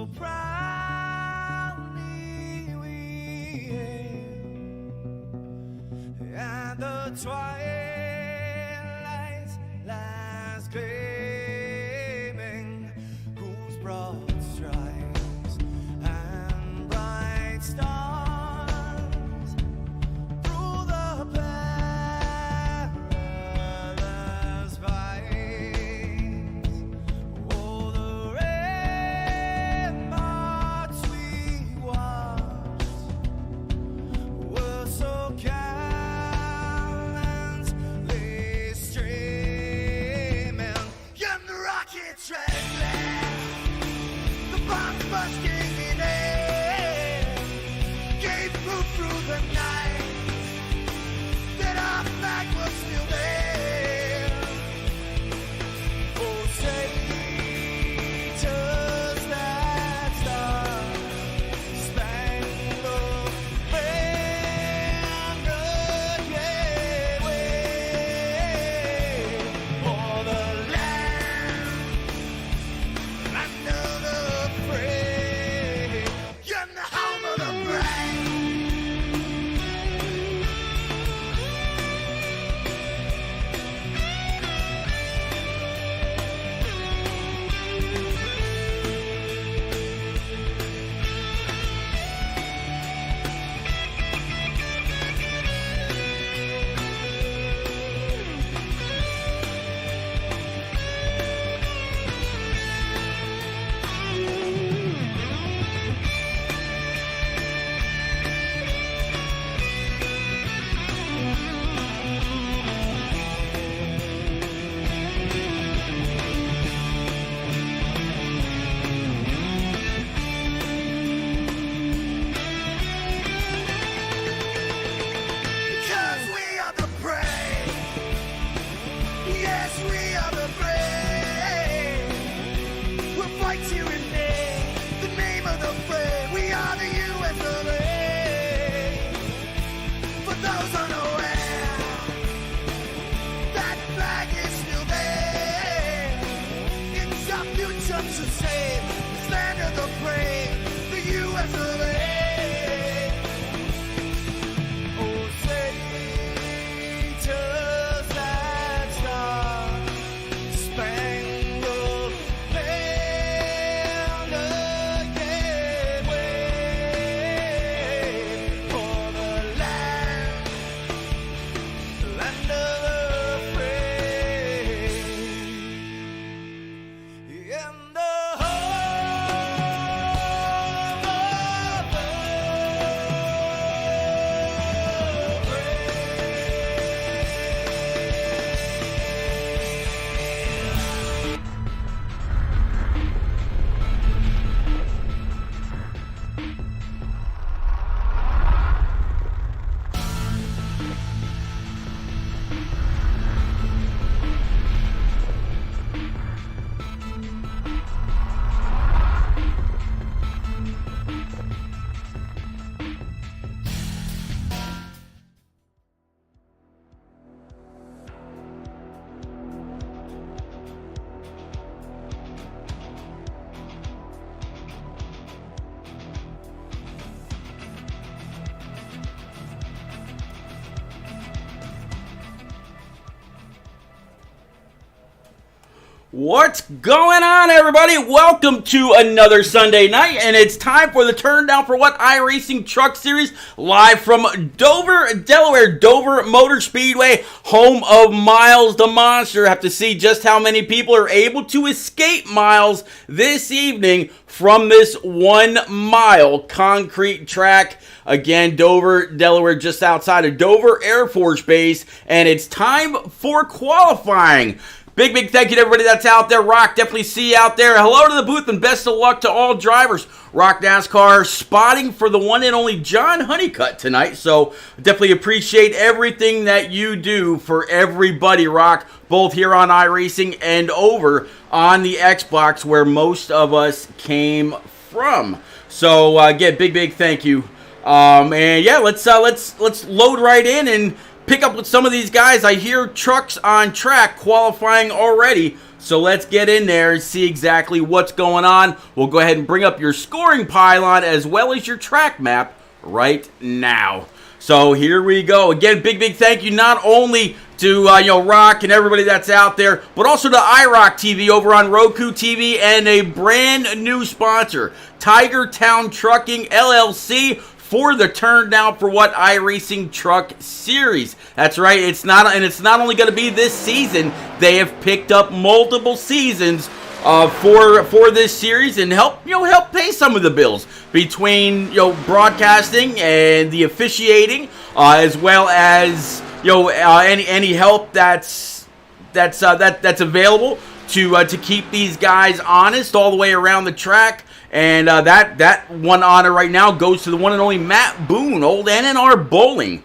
so proudly we hail, and the twilight's last gleaming, whose broad stripes and bright stars through the perilous fights, oh, the ramparts we watched were so gallantly streaming, and the rockets trembling, the bombs bursting in air, gave proof through the night that our flag was still there. Oh, say, does that star-spangled banner yet wave for the land under the free, and the home of the brave? Because we are the brave. Yes, we are the brave. We'll fight to remain the name of the brave. We are the US of A. For those unaware, that flag is still there. It's our future to save. This land of the brave, the US of A. Oh, say, does that star-spangled banner yet wave for the land of the free, and the home of the What's going on, everybody? Welcome to another Sunday night, and it's time for the Turn Down for What iRacing Truck Series, live from Dover, Delaware, Dover Motor Speedway, home of Miles the Monster. Have to see just how many people are able to escape Miles this evening from this 1 mile concrete track. Again, Dover, Delaware, just outside of Dover Air Force Base, and it's time for qualifying. Big thank you to everybody that's out there. Rock, definitely see you out there. Hello to the booth and best of luck to all drivers. Rock NASCAR spotting for the one and only John Honeycutt tonight. So definitely appreciate everything that you do for everybody, Rock, both here on iRacing and over on the Xbox where most of us came from. So again, big thank you. And yeah, let's load right in and pick up with some of these guys. I hear trucks on track qualifying already So let's get in there and see exactly what's going on. We'll go ahead and bring up your scoring pylon as well as your track map right now. So here we go. Again, big thank you not only to Rock and everybody that's out there, but also to iRock TV over on Roku TV and a brand new sponsor, Tiger Town Trucking LLC, for the Turn Down for What iRacing Truck Series. That's right. It's not only going to be this season. They have picked up multiple seasons for this series and help pay some of the bills between broadcasting and the officiating, as well as any help that's available to keep these guys honest all the way around the track. And that one honor right now goes to the one and only Matt Boone, old NNR Bowling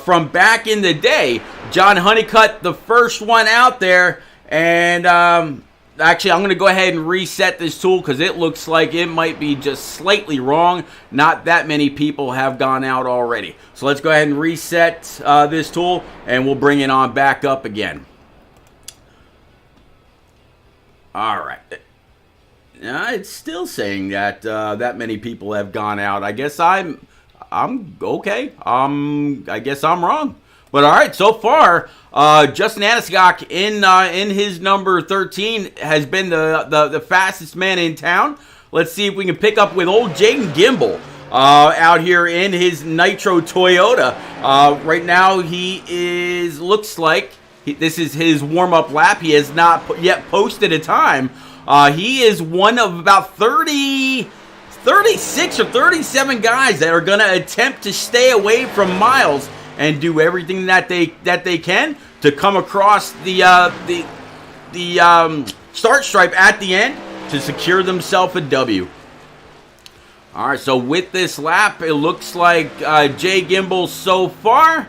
from back in the day. John Honeycutt, the first one out there. And actually, I'm going to go ahead and reset this tool because it looks like it might be just slightly wrong. Not that many people have gone out already. So let's go ahead and reset this tool, and we'll bring it on back up again. All right. It's still saying that that many people have gone out. I guess I'm okay. I guess I'm wrong. But all right, so far, Justin Anaskog in his number 13 has been the fastest man in town. Let's see if we can pick up with old Jaden Gimbel out here in his Nitro Toyota. Right now, looks like this is his warm-up lap. He has not yet posted a time. He is one of about 36 or 37 guys that are going to attempt to stay away from Miles and do everything that they can to come across the start stripe at the end to secure themselves a W. All right, so with this lap, it looks like Jay Gimbel so far,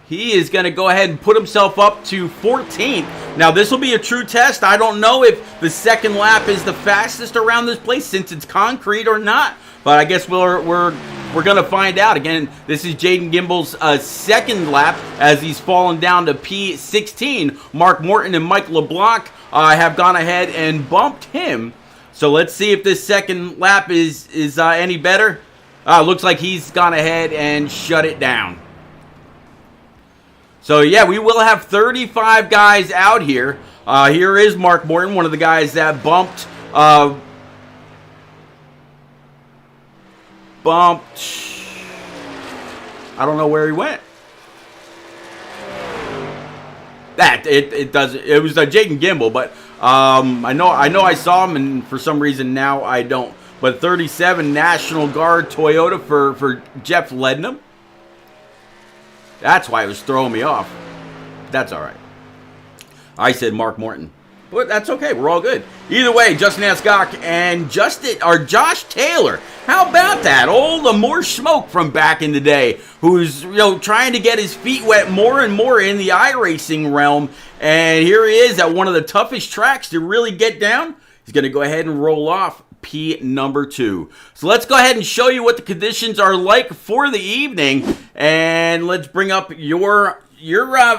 he is going to go ahead and put himself up to 14th. Now, this will be a true test. I don't know if the second lap is the fastest around this place since it's concrete or not, but I guess we're going to find out. Again, this is Jaden Gimbel's second lap as he's fallen down to P16. Mark Morton and Mike LeBlanc have gone ahead and bumped him. So let's see if this second lap is any better. Looks like he's gone ahead and shut it down. So, yeah, we will have 35 guys out here. Here is Mark Morton, one of the guys that bumped. I don't know where he went. It doesn't. It was Jaden Gimbel, but I know I saw him, and for some reason now I don't. But 37 National Guard Toyota for Jeff Lednam. That's why it was throwing me off. That's all right. I said Mark Morton. But that's okay. We're all good. Either way, Justin Anaskog and Josh Taylor. How about that? Old more smoke from back in the day, who's trying to get his feet wet more and more in the iRacing realm. And here he is at one of the toughest tracks to really get down. He's going to go ahead and roll off P number 2. So let's go ahead and show you what the conditions are like for the evening, and let's bring up your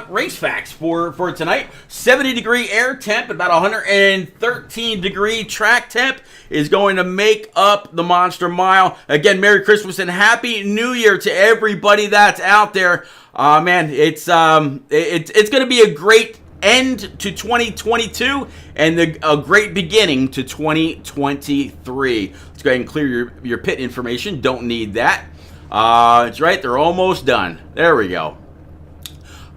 race facts for tonight. 70-degree air temp, about 113-degree track temp is going to make up the Monster Mile. Again, Merry Christmas and Happy New Year to everybody that's out there. Man, it's going to be a great end to 2022 and a great beginning to 2023. Let's go ahead and clear your pit information. Don't need that. That's right. They're almost done. There we go.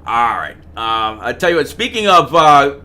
All right. I tell you what. Speaking of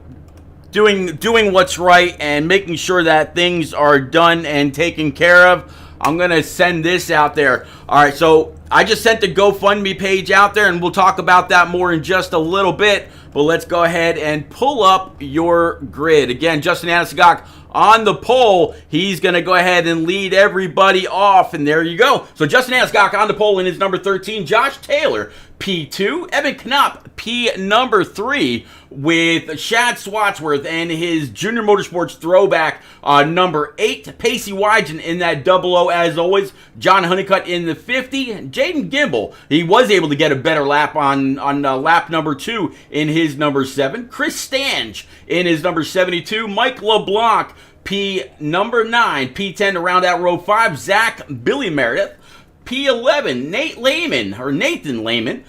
doing what's right and making sure that things are done and taken care of, I'm gonna send this out there. All right. So I just sent the GoFundMe page out there, and we'll talk about that more in just a little bit. But let's go ahead and pull up your grid. Again, Justin Anaskog on the pole. He's going to go ahead and lead everybody off, and there you go. So Justin Anaskog on the pole in his number 13. Josh Taylor, P2. Evan Knopp, P number 3, with Shad Swatsworth and his Junior Motorsports throwback number 8. Pacey Wygen in that 00 as always. John Honeycutt in the 50. Jaden Gimble, he was able to get a better lap on lap number 2 in his number 7. Chris Stange in his number 72. Mike LeBlanc, P number 9. P10 to round out row 5. Zach Billy Meredith. P11, Nathan Lehman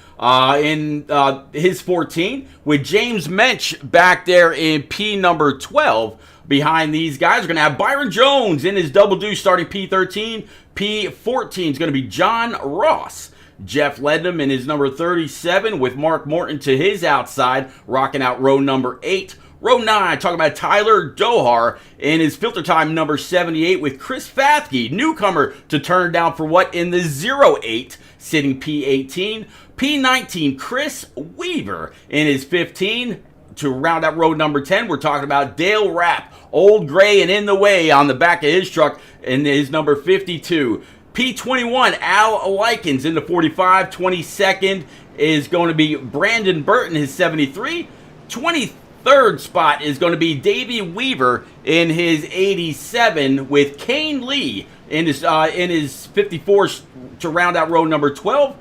in his 14, with James Mensch back there in P number 12. Behind these guys, we're going to have Byron Jones in his double deuce starting P13. P14 is going to be John Ross. Jeff Ledham in his number 37, with Mark Morton to his outside, rocking out row number 8. Row 9, talking about Tyler Dohar in his filter time number 78, with Chris Fathke, newcomer to turn down for what in the 08, sitting P18. P19, Chris Weaver in his 15. To round out row number 10, we're talking about Dale Rapp, old gray and in the way on the back of his truck in his number 52. P21, Al Likens in the 45. 22nd is going to be Brandon Burton, his 73. 23rd spot is going to be Davey Weaver in his 87, with Kane Lee in his 54 to round out row number 12.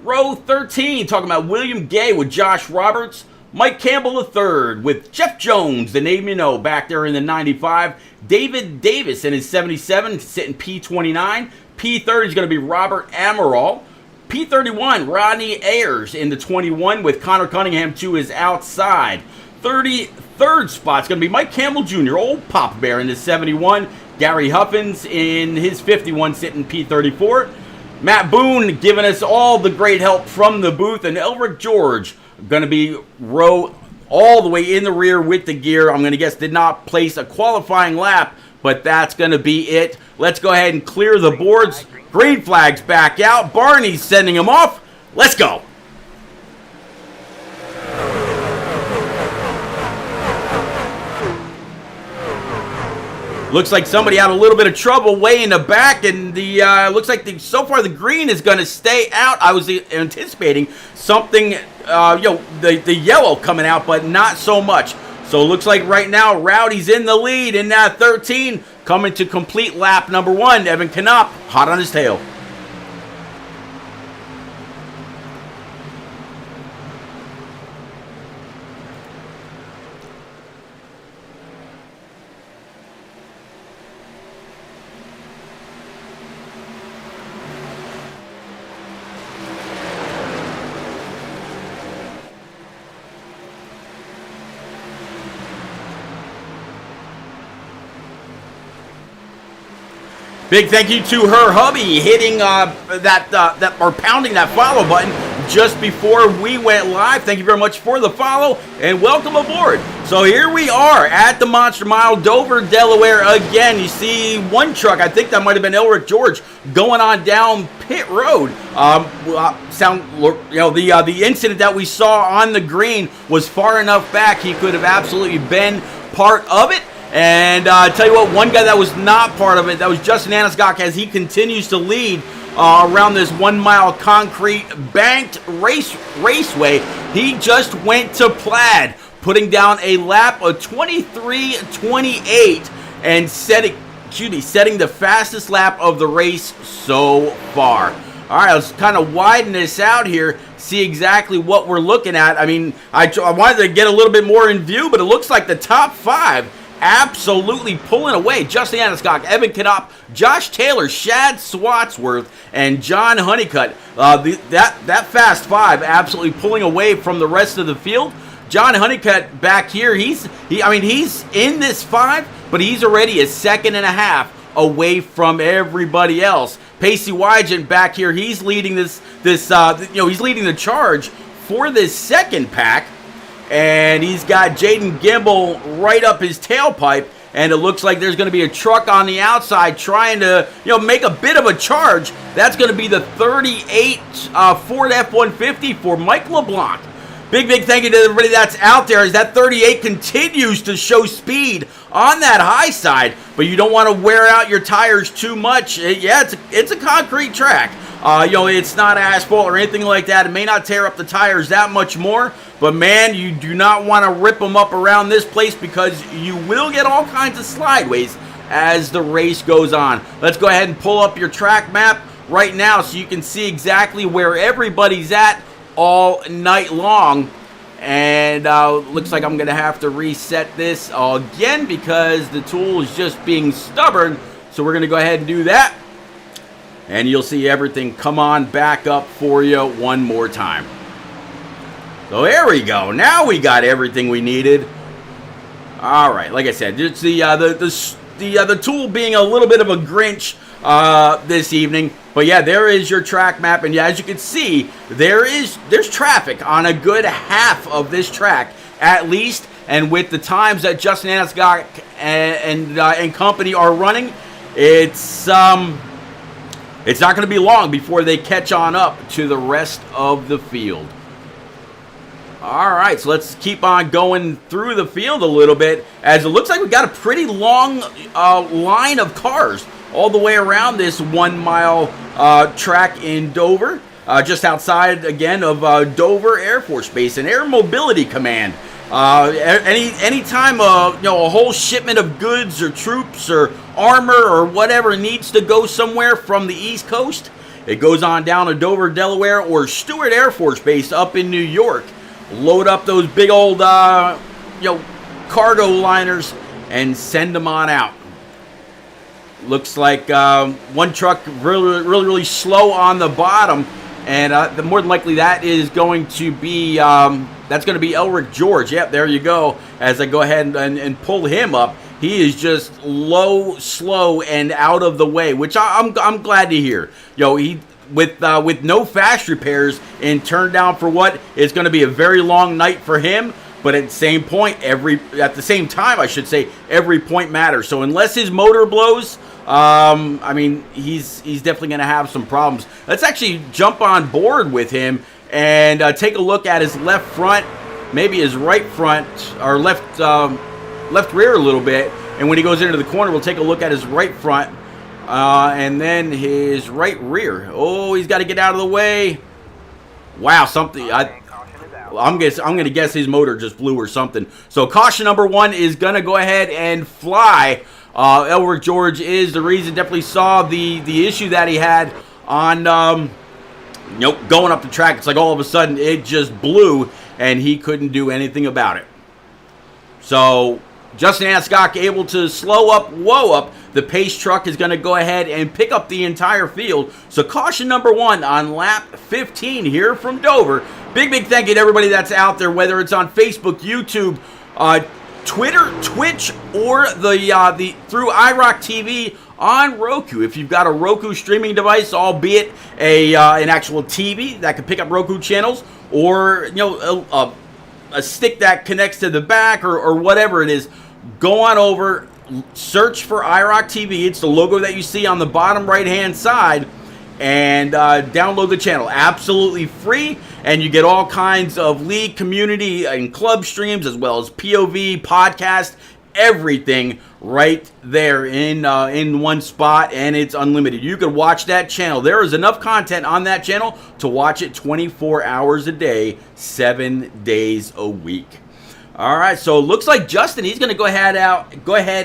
Row 13, talking about William Gay with Josh Roberts. Mike Campbell III with Jeff Jones, the name you know, back there in the 95. David Davis in his 77, sitting P29. P30 is going to be Robert Amaral. P31, Rodney Ayers in the 21, with Connor Cunningham to his outside. 33rd spot is going to be Mike Campbell Jr., old Papa Bear in the 71. Gary Huffins in his 51, sitting P34. Matt Boone giving us all the great help from the booth, and Elric George going to be row all the way in the rear with the gear. I'm going to guess did not place a qualifying lap, but that's going to be it. Let's go ahead and clear the boards. Green flags back out. Barney's sending them off. Let's go. Looks like somebody had a little bit of trouble way in the back, and looks like so far the green is going to stay out. I was anticipating something, the yellow coming out, but not so much. So it looks like right now Rowdy's in the lead in that 13, coming to complete lap number 1. Evan Knopp, hot on his tail. Big thank you to her hubby hitting pounding that follow button just before we went live. Thank you very much for the follow and welcome aboard. So here we are at the Monster Mile, Dover, Delaware again. You see one truck, I think that might have been Elric George, going on down pit road. The incident that we saw on the green was far enough back he could have absolutely been part of it. And tell you what, one guy that was not part of it, that was Justin Anisgok, as he continues to lead around this 1 mile concrete banked raceway. He just went to Plaid, putting down a lap of 23:28 and setting the fastest lap of the race so far. All right, let's kind of widen this out here, see exactly what we're looking at. I mean, I wanted to get a little bit more in view, but it looks like the top 5 absolutely pulling away. Justin Anisgok, Evan Knopp, Josh Taylor, Shad Swatsworth, and John Honeycutt. That fast 5 absolutely pulling away from the rest of the field. John Honeycutt back here, he's in this 5, but he's already a second and a half away from everybody else. Pacey Wygen back here, he's leading he's leading the charge for this second pack. And he's got Jaden Gimble right up his tailpipe, and it looks like there's going to be a truck on the outside trying to, make a bit of a charge. That's going to be the 38 Ford F-150 for Mike LeBlanc. Big thank you to everybody that's out there as that 38 continues to show speed on that high side, but you don't want to wear out your tires too much. Yeah, it's a concrete track. It's not asphalt or anything like that. It may not tear up the tires that much more, but man, you do not want to rip them up around this place because you will get all kinds of slideways as the race goes on. Let's go ahead and pull up your track map right now so you can see exactly where everybody's at all night long. And looks like I'm going to have to reset this again because the tool is just being stubborn. So we're going to go ahead and do that. And you'll see everything come on back up for you one more time. So there we go. Now we got everything we needed. All right, like I said, it's the tool being a little bit of a Grinch this evening. But yeah, there is your track map, and yeah, as you can see, there's traffic on a good half of this track at least. And with the times that Justin Anisgok and company are running, it's not going to be long before they catch on up to the rest of the field. All right, so let's keep on going through the field a little bit, as it looks like we've got a pretty long line of cars all the way around this 1 mile track in Dover, just outside, again, of Dover Air Force Base and Air Mobility Command. Anytime a whole shipment of goods or troops or armor or whatever needs to go somewhere from the East Coast, it goes on down to Dover, Delaware, or Stewart Air Force Base up in New York. Load up those big old cargo liners and send them on out. Looks like one truck really slow on the bottom, and more than likely that is going to be Elric George. Yep, there you go. As I go ahead and pull him up, he is just low, slow, and out of the way, which I'm glad to hear. He with no fast repairs and turned down for what is going to be a very long night for him. But at the same time, every point matters. So unless his motor blows, he's definitely going to have some problems. Let's actually jump on board with him and take a look at his left front, maybe his right front, or left rear a little bit. And when he goes into the corner, we'll take a look at his right front and then his right rear. Oh, he's got to get out of the way. Wow, something. I'm going to guess his motor just blew or something. So caution number 1 is going to go ahead and fly. Elric George is the reason. Definitely saw the issue that he had on going up the track. It's like all of a sudden it just blew and he couldn't do anything about it. So Justin Anisgok able to slow up, the pace truck is going to go ahead and pick up the entire field. So caution number 1 on lap 15 here from Dover. Big thank you to everybody that's out there, whether it's on Facebook, YouTube, Twitter, Twitch, or through iRock TV on Roku. If you've got a Roku streaming device, albeit an actual TV that can pick up Roku channels, or a stick that connects to the back or whatever it is, go on over, search for iRock TV. It's the logo that you see on the bottom right-hand side, and download the channel. Absolutely free, and you get all kinds of league, community, and club streams, as well as POV, podcast, everything right there in one spot, and it's unlimited. You can watch that channel. There is enough content on that channel to watch it 24 hours a day, 7 days a week. All right, so it looks like Justin, he's going to go ahead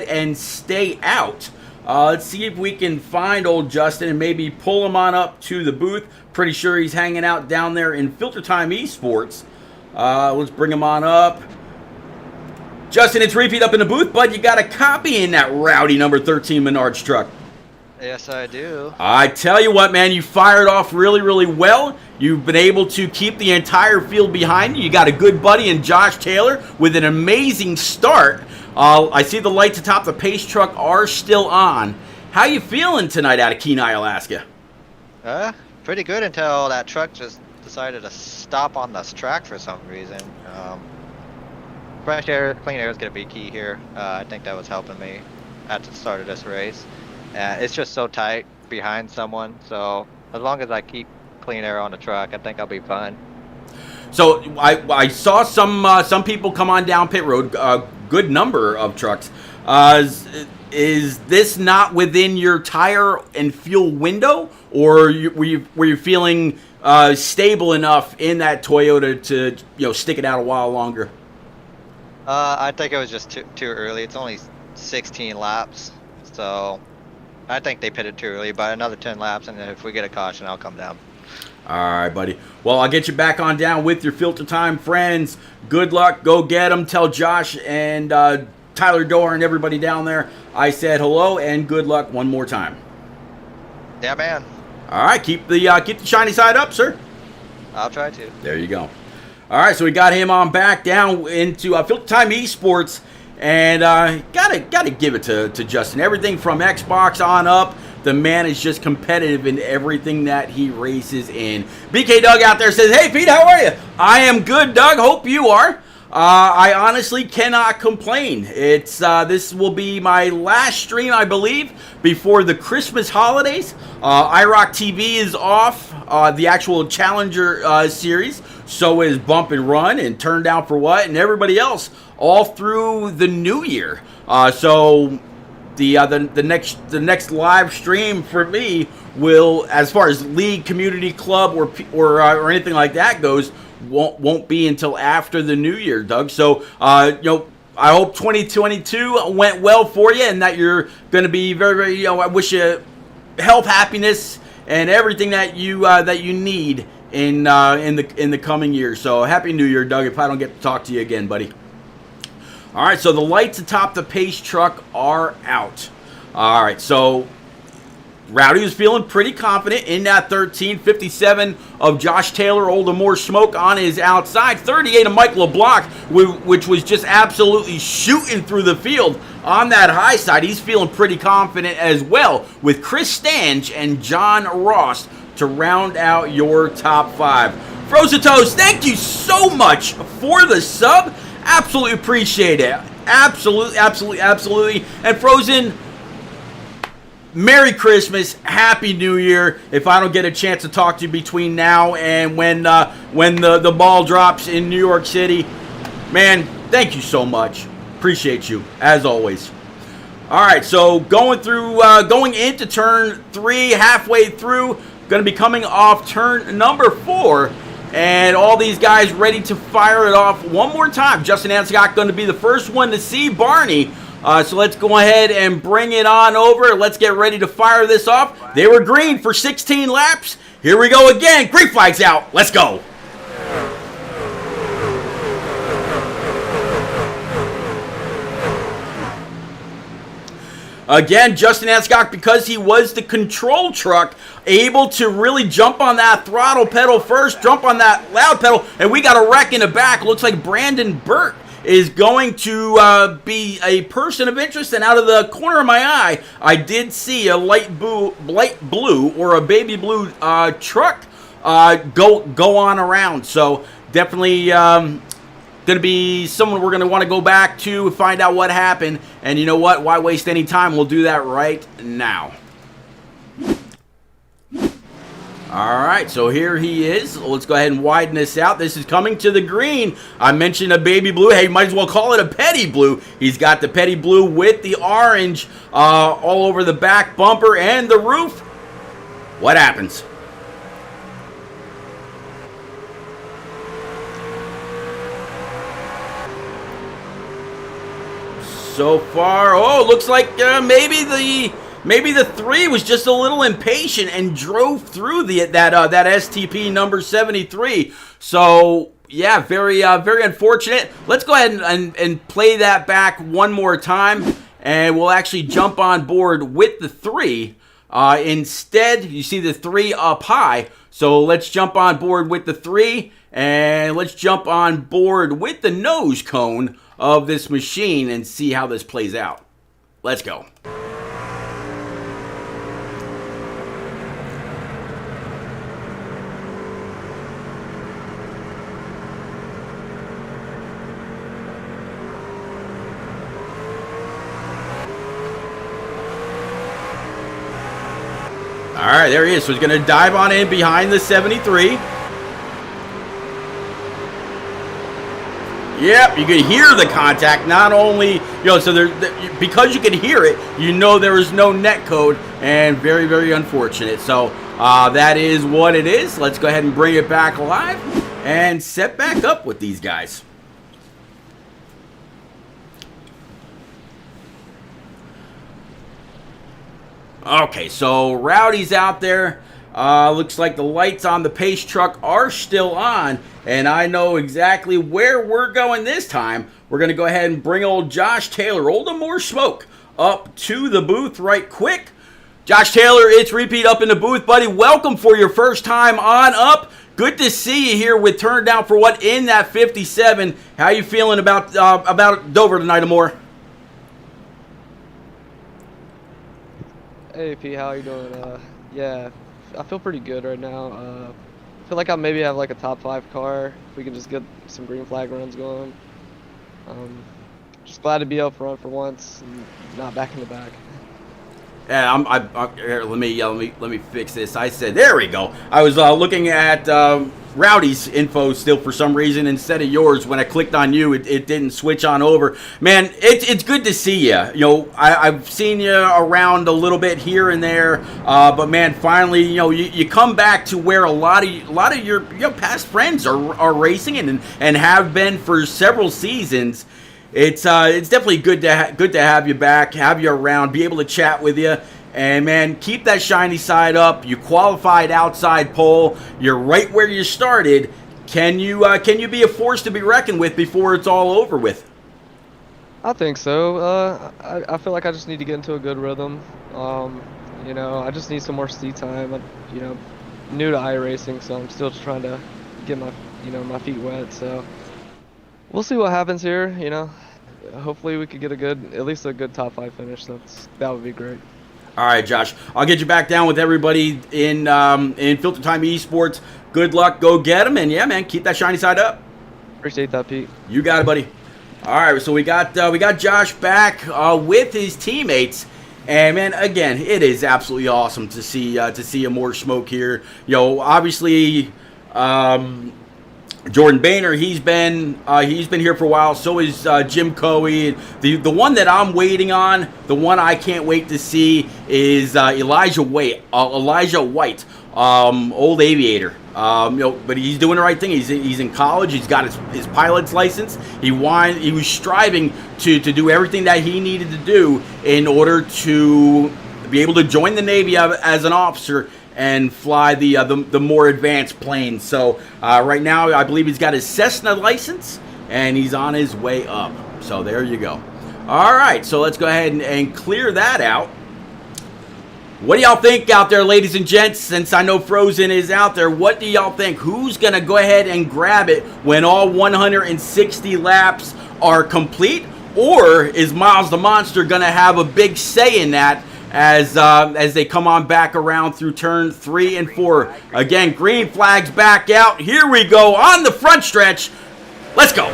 and stay out. Let's see if we can find old Justin and maybe pull him on up to the booth. Pretty sure he's hanging out down there in Filter Time Esports. Let's bring him on up. Justin, it's Repeat up in the booth, bud. You got a copy in that rowdy number 13 Menards truck. Yes, I do. I tell you what, man, you fired off really well. You've been able to keep the entire field behind you. You got a good buddy in Josh Taylor with an amazing start. I see the lights atop the pace truck are still on. How you feeling tonight out of Kenai, Alaska? Pretty good until that truck just decided to stop on this track for some reason. Fresh air, clean air is going to be key here. I think that was helping me at the start of this race. It's just so tight behind someone, so as long as I keep clean air on the truck, I think I'll be fine. So I saw some people come on down pit road. Good number of trucks. Is this not within your tire and fuel window, or were you feeling stable enough in that Toyota to stick it out a while longer? I think it was just too early. It's only 16 laps, so I think they pitted too early. But another 10 laps, and then if we get a caution, I'll come down. All right, buddy. Well, I'll get you back on down with your filter time friends. Good luck. Go get them. Tell Josh and Tyler Doer and everybody down there I said hello and good luck one more time. Yeah, man. All right, keep the shiny side up, sir. I'll try to. There you go. All right, so we got him on back down into Filter Time Esports, and gotta give it to Justin. Everything from Xbox on up, the man is just competitive in everything that he races in. BK Doug out there says, "Hey Pete, how are you?" I am good, Doug. Hope you are. I honestly cannot complain. It's this will be my last stream, I believe, before the Christmas holidays. iRock TV is off, the actual Challenger series. So is Bump and Run and Turn Down for What and everybody else all through the new year. So the next live stream for me will, as far as league, community club, or anything like that goes, won't be until after the new year, Doug. So I hope 2022 went well for you, and that you're going to be very, very. I wish you health, happiness, and everything that you need in the coming year. So happy New Year, Doug. If I don't get to talk to you again, buddy. All right. So the lights atop the Pace truck are out. All right. So Rowdy was feeling pretty confident in that 13.57 of Josh Taylor, Older More Smoke on his outside. 38 of Mike LeBlanc, which was just absolutely shooting through the field on that high side. He's feeling pretty confident as well, with Chris Stange and John Ross to round out your top five. Frozen Toast, thank you so much for the sub. Absolutely appreciate it. Absolutely, absolutely, absolutely. And Frozen, Merry Christmas, Happy New Year. If I don't get a chance to talk to you between now and when the ball drops in New York City, man, thank you so much. Appreciate you, as always. All right, so going into turn 3, halfway through, going to be coming off turn number 4, and all these guys ready to fire it off one more time. Justin Anscott going to be the first one to see Barney. So let's go ahead and bring it on over. Let's get ready to fire this off. They were green for 16 laps. Here we go again. Green flag's out. Let's go. Again, Justin Anscott, because he was the control truck, able to really jump on that throttle pedal first, jump on that loud pedal, and we got a wreck in the back. Looks like Brandon Burt is going to be a person of interest, and out of the corner of my eye, I did see a light blue or a baby blue truck go on around. So definitely going to be someone we're going to want to go back to find out what happened. And you know what? Why waste any time? We'll do that right now. All right, so here he is. Let's go ahead and widen this out. This is coming to the green. I mentioned a baby blue. Hey, might as well call it a petty blue. He's got the petty blue with the orange all over the back bumper and the roof. What happens? So far, looks like maybe the 3 was just a little impatient and drove through that STP number 73. So yeah, very unfortunate. Let's go ahead and play that back one more time, and we'll actually jump on board with the 3. Instead, you see the 3 up high. So let's jump on board with the 3, and let's jump on board with the nose cone of this machine and see how this plays out. Let's go. All right, there he is. So he's going to dive on in behind the 73. Yep, you can hear the contact. Not only, so because you can hear it, there is no net code, and very, very unfortunate. So that is what it is. Let's go ahead and bring it back live and set back up with these guys. Okay, so Rowdy's out there. Looks like the lights on the pace truck are still on, and I know exactly where we're going this time. We're going to go ahead and bring old Josh Taylor, Old More Smoke, up to the booth right quick. Josh Taylor, it's Repeat up in the booth, buddy. Welcome for your first time on up. Good to see you here with Turn Down for What in that 57. How you feeling about Dover tonight, Amore? Hey P, how you doing? Yeah, I feel pretty good right now. I feel like I maybe have like a top 5 car if we can just get some green flag runs going. Just glad to be up front for once and not back in the back. Yeah, here, let me fix this. I said, there we go. I was looking at Rowdy's info still for some reason instead of yours. When I clicked on you, it didn't switch on over. Man, it's good to see you. I've seen you around a little bit here and there, but man, finally, you come back to where a lot of your past friends are racing and have been for several seasons. It's definitely good to have you back, have you around, be able to chat with you, and man, keep that shiny side up. You qualified outside pole. You're right where you started. Can you be a force to be reckoned with before it's all over with? I think so. I feel like I just need to get into a good rhythm. I just need some more seat time. I'm, new to iRacing, so I'm still just trying to get my feet wet. So we'll see what happens here. Hopefully we could get at least a good top 5 finish. That would be great. All right, Josh. I'll get you back down with everybody in Filter Time Esports. Good luck. Go get them. And yeah, man, keep that shiny side up. Appreciate that, Pete. You got it, buddy. All right, so we got Josh back with his teammates. And man, again, it is absolutely awesome to see more smoke here. Obviously, Jordan Boehner, he's been here for a while. So is Jim Coey. The one that I'm waiting on, the one I can't wait to see is Elijah White, old aviator. But he's doing the right thing. He's in college. He's got his pilot's license. He was striving to do everything that he needed to do in order to be able to join the Navy as an officer and fly the more advanced planes. So right now, I believe he's got his Cessna license, and he's on his way up. So there you go. All right, so let's go ahead and clear that out. What do y'all think out there, ladies and gents? Since I know Frozen is out there, what do y'all think? Who's going to go ahead and grab it when all 160 laps are complete? Or is Miles the Monster going to have a big say in that as they come on back around through turn 3 and 4? Again, green flags back out. Here we go on the front stretch. Let's go.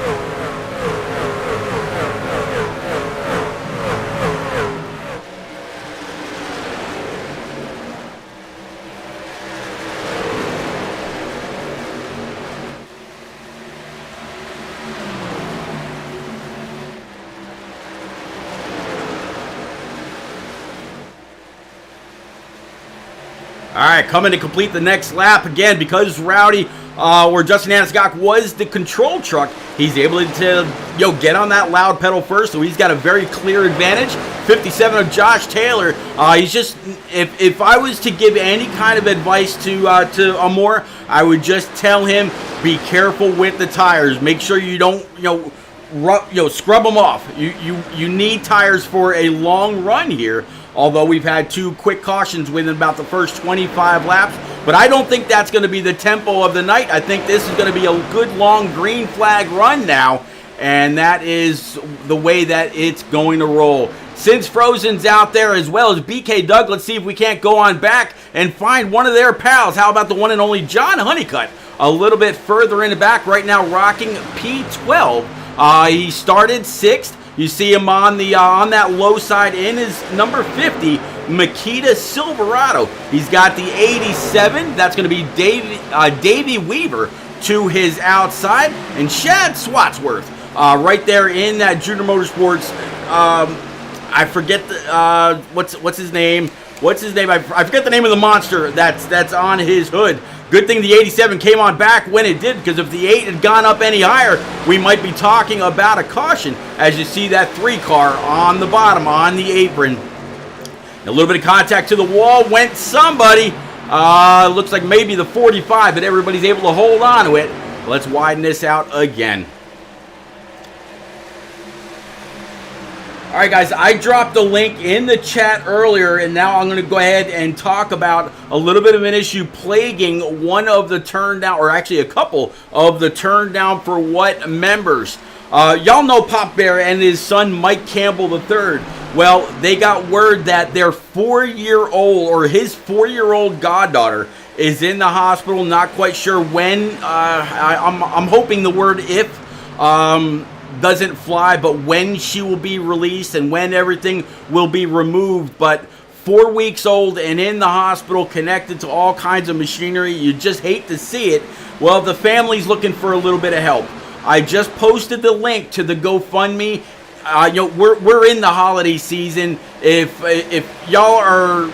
All right, coming to complete the next lap again because Rowdy or Justin Aniscock was the control truck. He's able to get on that loud pedal first, so he's got a very clear advantage. 57 of Josh Taylor. He's just if I was to give any kind of advice to Amore, I would just tell him be careful with the tires. Make sure you don't scrub them off. You need tires for a long run here. Although we've had 2 quick cautions within about the first 25 laps. But I don't think that's going to be the tempo of the night. I think this is going to be a good long green flag run now. And that is the way that it's going to roll. Since Frozen's out there as well as BK Doug, let's see if we can't go on back and find one of their pals. How about the one and only John Honeycutt? A little bit further in the back right now rocking P12. He started 6th. You see him on that low side in his number 50, Makita Silverado. He's got the 87. That's going to be Davey Weaver to his outside. And Shad Swatsworth right there in that Junior Motorsports. I forget what's his name. What's his name? I forget the name of the monster that's on his hood. Good thing the 87 came on back when it did, because if the 8 had gone up any higher, we might be talking about a caution. As you see that 3 car on the bottom, on the apron. A little bit of contact to the wall. Went somebody. Looks like maybe the 45, but everybody's able to hold on to it. Let's widen this out again. Alright guys, I dropped a link in the chat earlier, and now I'm going to go ahead and talk about a little bit of an issue plaguing one of the turn down, or actually a couple of the turn down for what members. Y'all know Pop Bear and his son Mike Campbell III. Well, they got word that their 4-year-old, or his 4-year-old goddaughter, is in the hospital. Not quite sure when. I'm hoping the word if doesn't fly, but when she will be released and when everything will be removed. But 4 weeks old and in the hospital, connected to all kinds of machinery. You just hate to see it. Well, the family's looking for a little bit of help. I just posted the link to the GoFundMe. We're in the holiday season. If y'all are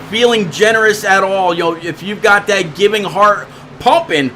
feeling generous at all, if you've got that giving heart pumping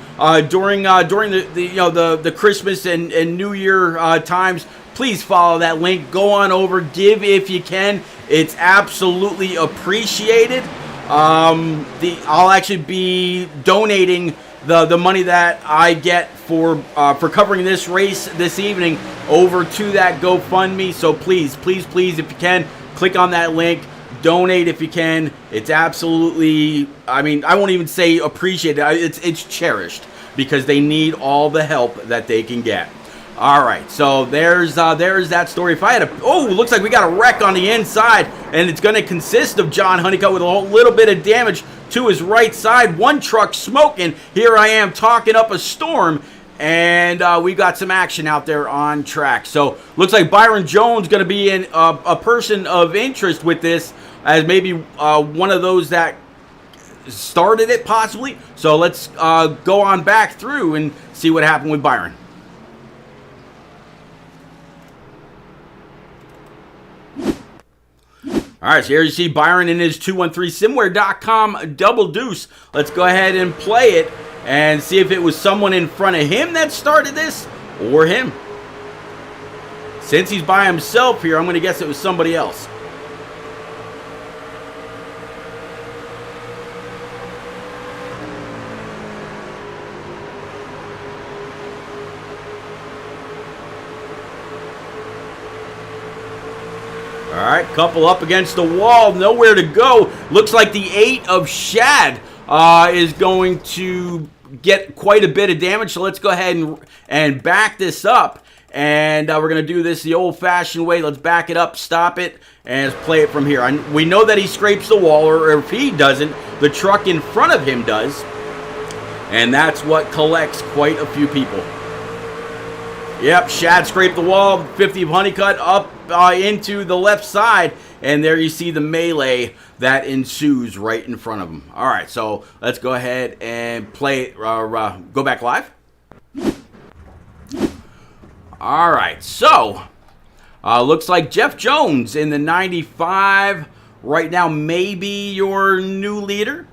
during the Christmas and New Year times, please follow that link. Go on over, give if you can. It's absolutely appreciated. I'll actually be donating the money that I get for covering this race this evening over to that GoFundMe. So please, please, please, if you can, click on that link. Donate if you can. It's absolutely, I won't even say appreciate it. It's cherished, because they need all the help that they can get. All right, so there's that story. If I had looks like we got a wreck on the inside, and it's going to consist of John Honeycutt with a little bit of damage to his right side. One truck smoking. Here I am talking up a storm, and we got some action out there on track. So looks like Byron Jones going to be a person of interest with this, as maybe one of those that started it possibly. So let's go on back through and see what happened with Byron. All right, so here you see Byron in his 213simware.com double deuce. Let's go ahead and play it and see if it was someone in front of him that started this, or him. Since he's by himself here, I'm going to guess it was somebody else. All right, couple up against the wall, nowhere to go. Looks like the 8 of Shad is going to get quite a bit of damage. So let's go ahead and back this up. And we're going to do this the old-fashioned way. Let's back it up, stop it, and let's play it from here. We know that he scrapes the wall, or if he doesn't, the truck in front of him does. And that's what collects quite a few people. Yep, Shad scraped the wall, 50 of Honeycutt up into the left side, and there you see the melee that ensues right in front of him. All right, so let's go ahead and play it, go back live. All right, so looks like Jeff Jones in the 95 right now, maybe your new leader.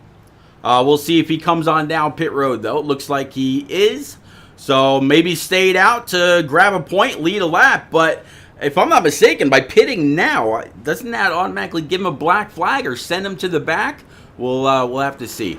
We'll see if he comes on down pit road, though. It looks like he is. So maybe stayed out to grab a point, lead a lap. But if I'm not mistaken, by pitting now, doesn't that automatically give him a black flag or send him to the back? We'll have to see.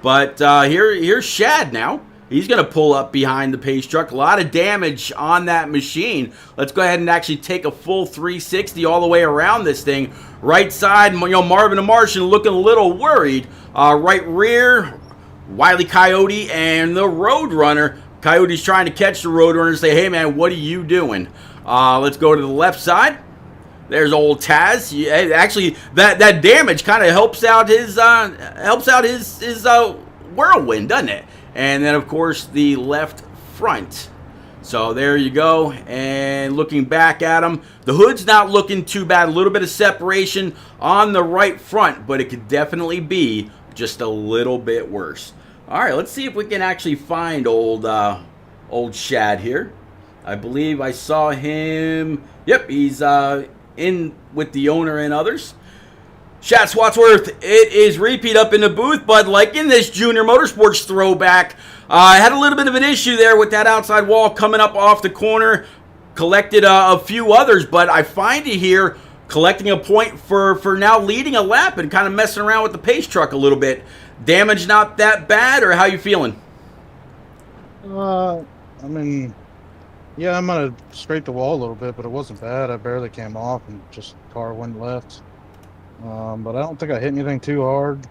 But here's Shad now. He's going to pull up behind the pace truck. A lot of damage on that machine. Let's go ahead and actually take a full 360 all the way around this thing. Right side, Marvin the Martian looking a little worried. Right rear, Wile E. Coyote and the Roadrunner. Coyote's trying to catch the Roadrunner and say, hey man, what are you doing? Let's go to the left side. There's old Taz. Actually, that damage kind of helps out his whirlwind, doesn't it? And then of course the left front. So there you go. And looking back at him, the hood's not looking too bad. A little bit of separation on the right front, but it could definitely be just a little bit worse. All right, let's see if we can actually find old Shad here. I believe I saw him. Yep, he's in with the owner and others. Shat Wadsworth, it is repeat up in the booth, but like in this Junior Motorsports throwback, I had a little bit of an issue there with that outside wall coming up off the corner. Collected a few others, but I find you here collecting a point for now leading a lap and kind of messing around with the pace truck a little bit. Damage not that bad, or how you feeling? I mean, yeah, I might have scraped the wall a little bit, but it wasn't bad. I barely came off and just car went left. But I don't think I hit anything too hard.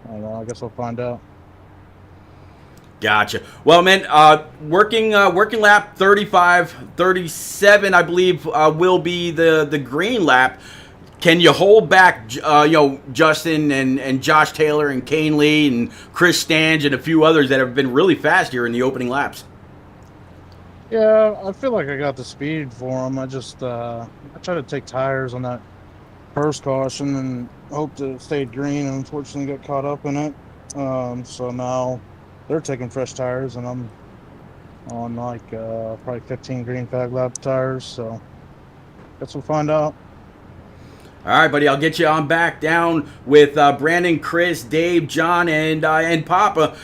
I don't know. I guess I'll find out. Gotcha. Well, man, working lap 35, 37, I believe, will be the green lap. Can you hold back, Justin and Josh Taylor and Kane Lee and Chris Stange and a few others that have been really fast here in the opening laps? Yeah, I feel like I got the speed for them. I just I tried to take tires on that first caution and hoped it stayed green, and unfortunately got caught up in it. So now they're taking fresh tires, and I'm on like probably 15 green flag lap tires. So guess we'll find out. All right, buddy, I'll get you on back down with Brandon, Chris, Dave, John, and Papa.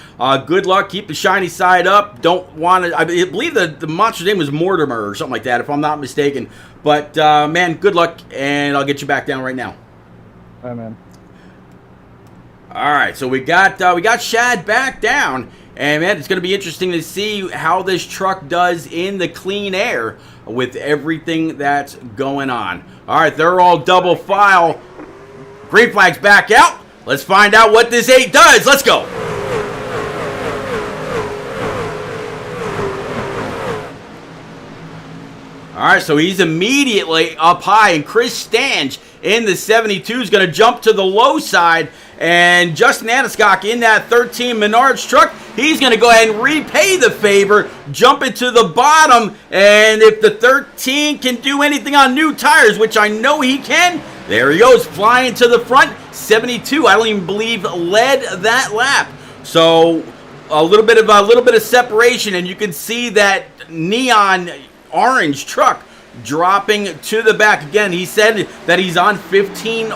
Good luck. Keep the shiny side up. Don't want to. I believe the monster's name was Mortimer or something like that, if I'm not mistaken. But man, good luck, and I'll get you back down right now. All right, man. All right, so we got Shad back down, and man, it's going to be interesting to see how this truck does in the clean air with everything that's going on. All right, they're all double file. Green flag's back out. Let's find out what this 8 does. Let's go. All right, so he's immediately up high, and Chris Stange in the 72 is going to jump to the low side, and Justin Aniskok in that 13 Menards truck, he's going to go ahead and repay the favor, jump into the bottom, and if the 13 can do anything on new tires, which I know he can, there he goes, flying to the front. 72, I don't even believe, led that lap. So a little bit of separation, and you can see that neon orange truck dropping to the back. Again, he said that he's on 15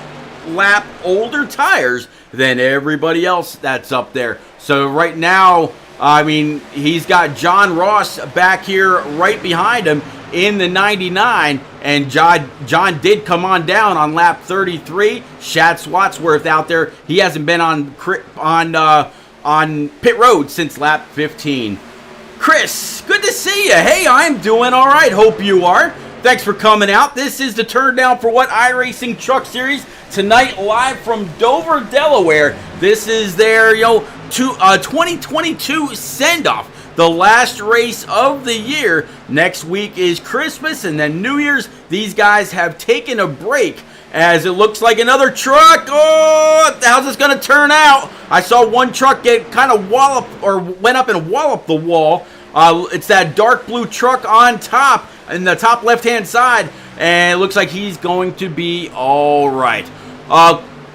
lap older tires than everybody else that's up there. So right now, I mean, he's got John Ross back here right behind him in the 99, and John did come on down on lap 33. Shat Wadsworth out there, he hasn't been on pit road since lap 15. Chris, good to see you. Hey, I'm doing all right. Hope you are. Thanks for coming out. This is the Turn Down for What iRacing Truck Series tonight, live from Dover, Delaware. This is their 2022 send-off, the last race of the year. Next week is Christmas and then New Year's. These guys have taken a break, as it looks like another truck. Oh, how's this going to turn out? I saw one truck get kind of went up and walloped the wall. It's that dark blue truck on top, in the top left-hand side, and it looks like he's going to be all right.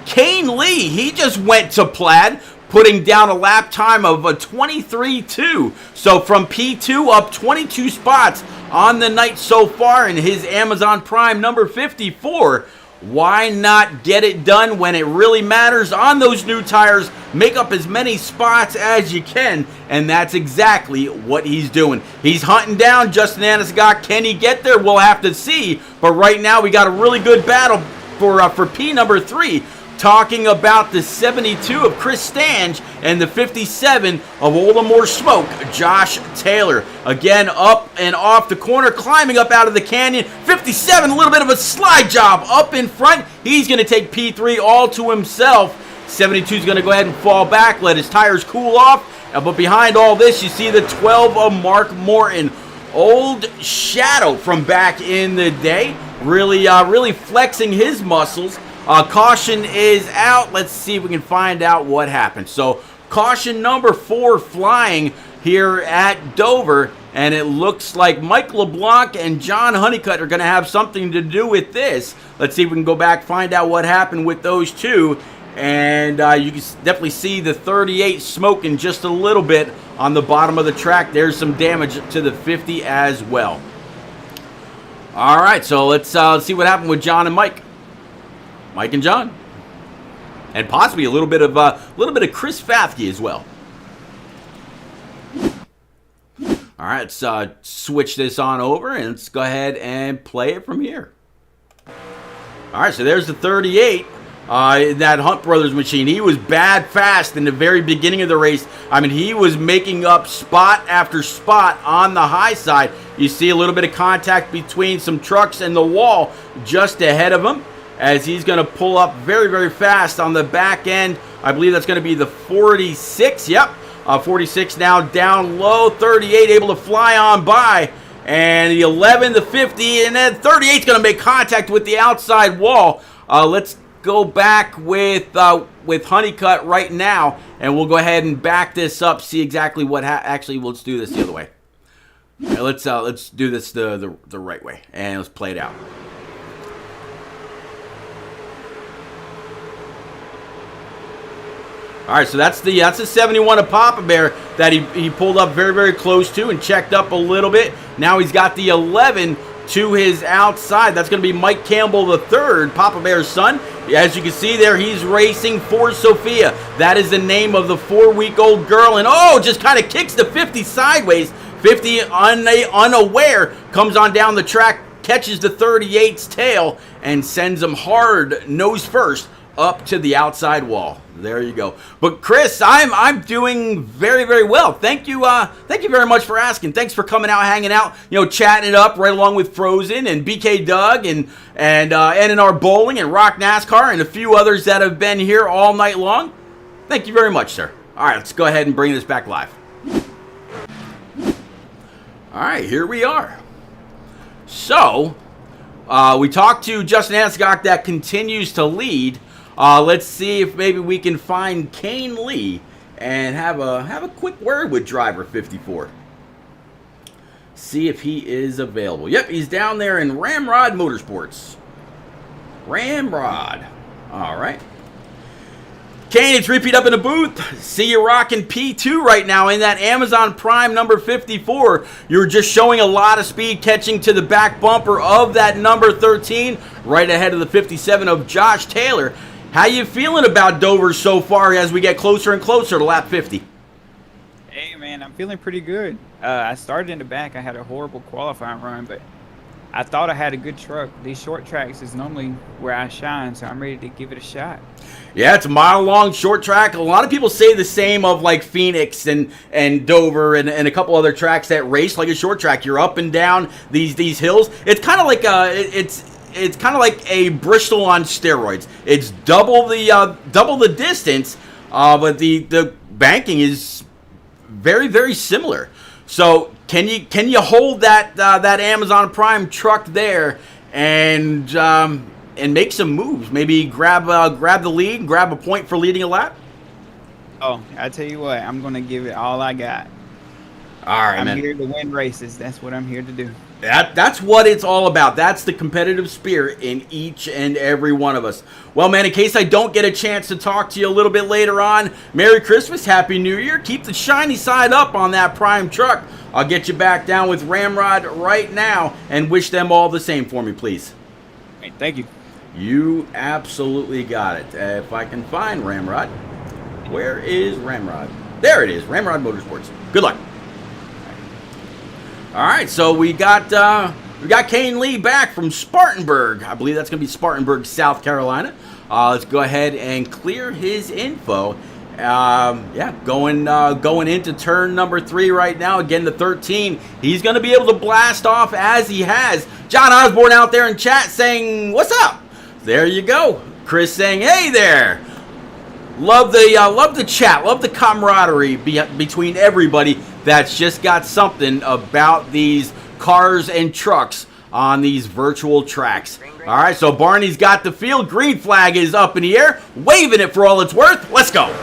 Kane Lee, he just went to Plaid, putting down a lap time of a 23.2. So from P2 up 22 spots on the night so far in his Amazon Prime number 54. Why not get it done when it really matters on those new tires? Make up as many spots as you can, and that's exactly what he's doing. He's hunting down Justin Aniskok. Can he get there? We'll have to see. But right now, we got a really good battle for P number 3. Talking about the 72 of Chris Stange and the 57 of Oldamore Smoke, Josh Taylor. Again, up and off the corner, climbing up out of the canyon. 57, a little bit of a slide job up in front. He's going to take P3 all to himself. 72 is going to go ahead and fall back, let his tires cool off. But behind all this, you see the 12 of Mark Morton. Old Shadow from back in the day. Really flexing his muscles. Caution is out. Let's see if we can find out what happened. So caution number 4 flying here at Dover, and it looks like Mike LeBlanc and John Honeycutt are going to have something to do with this. Let's see if we can go back, find out what happened with those two, And you can definitely see the 38 smoking just a little bit on the bottom of the track. There's some damage to the 50 as well. All right, so let's see what happened with John and Mike. Mike and John. And possibly a little bit of Chris Fathke as well. All right, let's switch this on over, and let's go ahead and play it from here. All right, so there's the 38. That Hunt Brothers machine. He was bad fast in the very beginning of the race. I mean, he was making up spot after spot on the high side. You see a little bit of contact between some trucks and the wall just ahead of him as he's going to pull up very, very fast on the back end. I believe that's going to be the 46. Yep, 46 now down low. 38 able to fly on by. And the 11, the 50, and then 38 is going to make contact with the outside wall. Let's go back with Honeycutt right now, and we'll go ahead and back this up, see exactly what actually, let's do this the other way. Right, let's do this the right way, and let's play it out. All right, so that's the 71 of Papa Bear that he pulled up very, very close to and checked up a little bit. Now he's got the 11 to his outside. That's going to be Mike Campbell III, Papa Bear's son. As you can see there, he's racing for Sophia. That is the name of the 4-week-old girl. And just kind of kicks the 50 sideways. 50 unaware, comes on down the track, catches the 38's tail, and sends him hard nose first up to the outside wall. There you go. But Chris, I'm doing very, very well. Thank you very much for asking. Thanks for coming out, hanging out, chatting it up right along with Frozen and BK Doug and NNR Bowling and Rock NASCAR and a few others that have been here all night long. Thank you very much, sir. All right, let's go ahead and bring this back live. All right, here we are. So, we talked to Justin Anscock that continues to lead. Let's see if maybe we can find Kane Lee and have a quick word with driver 54. See if he is available. Yep, he's down there in Ramrod Motorsports. Ramrod. All right. Kane, it's repeat up in the booth. See you rocking P2 right now in that Amazon Prime number 54. You're just showing a lot of speed, catching to the back bumper of that number 13, right ahead of the 57 of Josh Taylor. How you feeling about Dover so far as we get closer and closer to lap 50? Hey, man, I'm feeling pretty good. I started in the back. I had a horrible qualifying run, but I thought I had a good truck. These short tracks is normally where I shine, so I'm ready to give it a shot. Yeah, it's a mile-long short track. A lot of people say the same of like Phoenix and Dover and a couple other tracks that race like a short track. You're up and down these hills. It's kind of like it's kind of like a Bristol on steroids. It's double the distance, but the banking is very, very similar. So can you hold that Amazon Prime truck there and make some moves? Maybe grab the lead, grab a point for leading a lap. Oh, I tell you what, I'm gonna give it all I got. All right, I'm man. here to win races. That's what I'm here to do. That's what it's all about. That's the competitive spirit in each and every one of us. Well, man, in case I don't get a chance to talk to you a little bit later on, Merry Christmas, Happy New Year. Keep the shiny side up on that Prime truck. I'll get you back down with Ramrod right now and wish them all the same for me, please. Hey, thank you. You absolutely got it. If I can find Ramrod. Where is Ramrod? There it is, Ramrod Motorsports. Good luck. All right, so we got Kane Lee back from Spartanburg. I believe that's going to be Spartanburg, South Carolina. Let's go ahead and clear his info. Going into turn number 3 right now. Again, the 13. He's going to be able to blast off as he has. John Osborne out there in chat saying, "What's up?" There you go. Chris saying, "Hey there." Love the chat, love the camaraderie between everybody that's just got something about these cars and trucks on these virtual tracks. All right, so Barney's got the field. Green flag is up in the air, waving it for all it's worth. Let's go.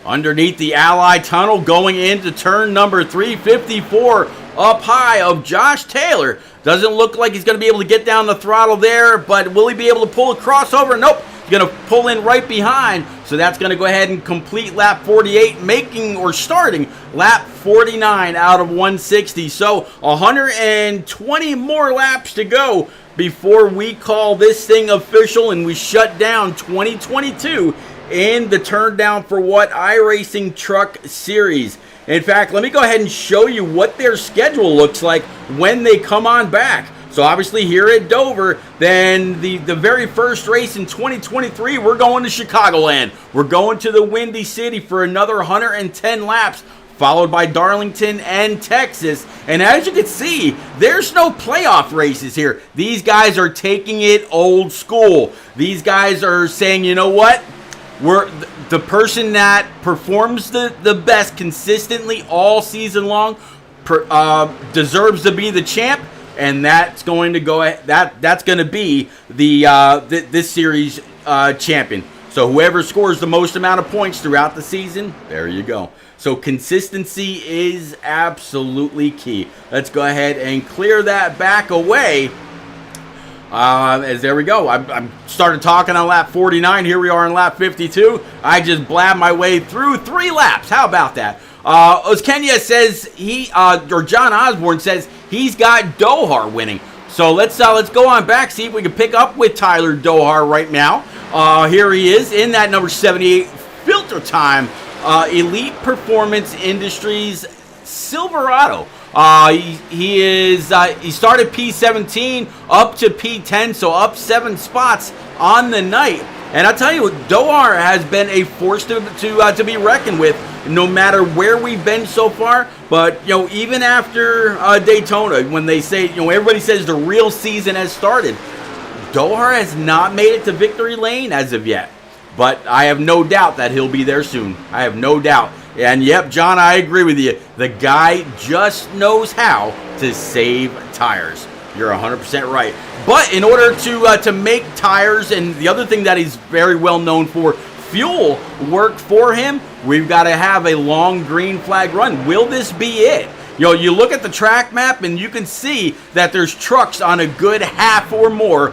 underneath the Ally Tunnel, going into turn number 354, up high of Josh Taylor. Doesn't look like he's going to be able to get down the throttle there, but will he be able to pull a crossover? Nope. He's going to pull in right behind, so that's going to go ahead and complete lap 48, starting lap 49 out of 160. So 120 more laps to go before we call this thing official and we shut down 2022 in the Turn Down for What iRacing Truck Series. In fact, let me go ahead and show you what their schedule looks like when they come on back. So obviously here at Dover, then the very first race in 2023, we're going to Chicagoland. We're going to the Windy City for another 110 laps, followed by Darlington and Texas. And as you can see, there's no playoff races here. These guys are taking it old school. These guys are saying, you know what? We're the person that performs the best consistently all season long deserves to be the champ, and that's going to go that's going to be the this series champion. So whoever scores the most amount of points throughout the season, there you go. So consistency is absolutely key. Let's go ahead and clear that back away. As there we go. I started talking on lap 49. Here we are in lap 52. I just blabbed my way through 3 laps. How about that? As Kenya says, or John Osborne says, he's got Dohar winning. So let's go on back, see if we can pick up with Tyler Dohar right now. Here he is in that number 78 filter time Elite Performance Industries Silverado. He started P17 up to P10, so up 7 spots on the night. And I tell you what, Dohar has been a force to be reckoned with, no matter where we've been so far. But even after Daytona, when they say, everybody says the real season has started, Dohar has not made it to victory lane as of yet. But I have no doubt that he'll be there soon. I have no doubt. And yep, John, I agree with you. The guy just knows how to save tires. You're 100% right. But in order to make tires, and the other thing that he's very well known for, fuel, work for him, we've got to have a long green flag run. Will this be it? You look at the track map and you can see that there's trucks on a good half or more,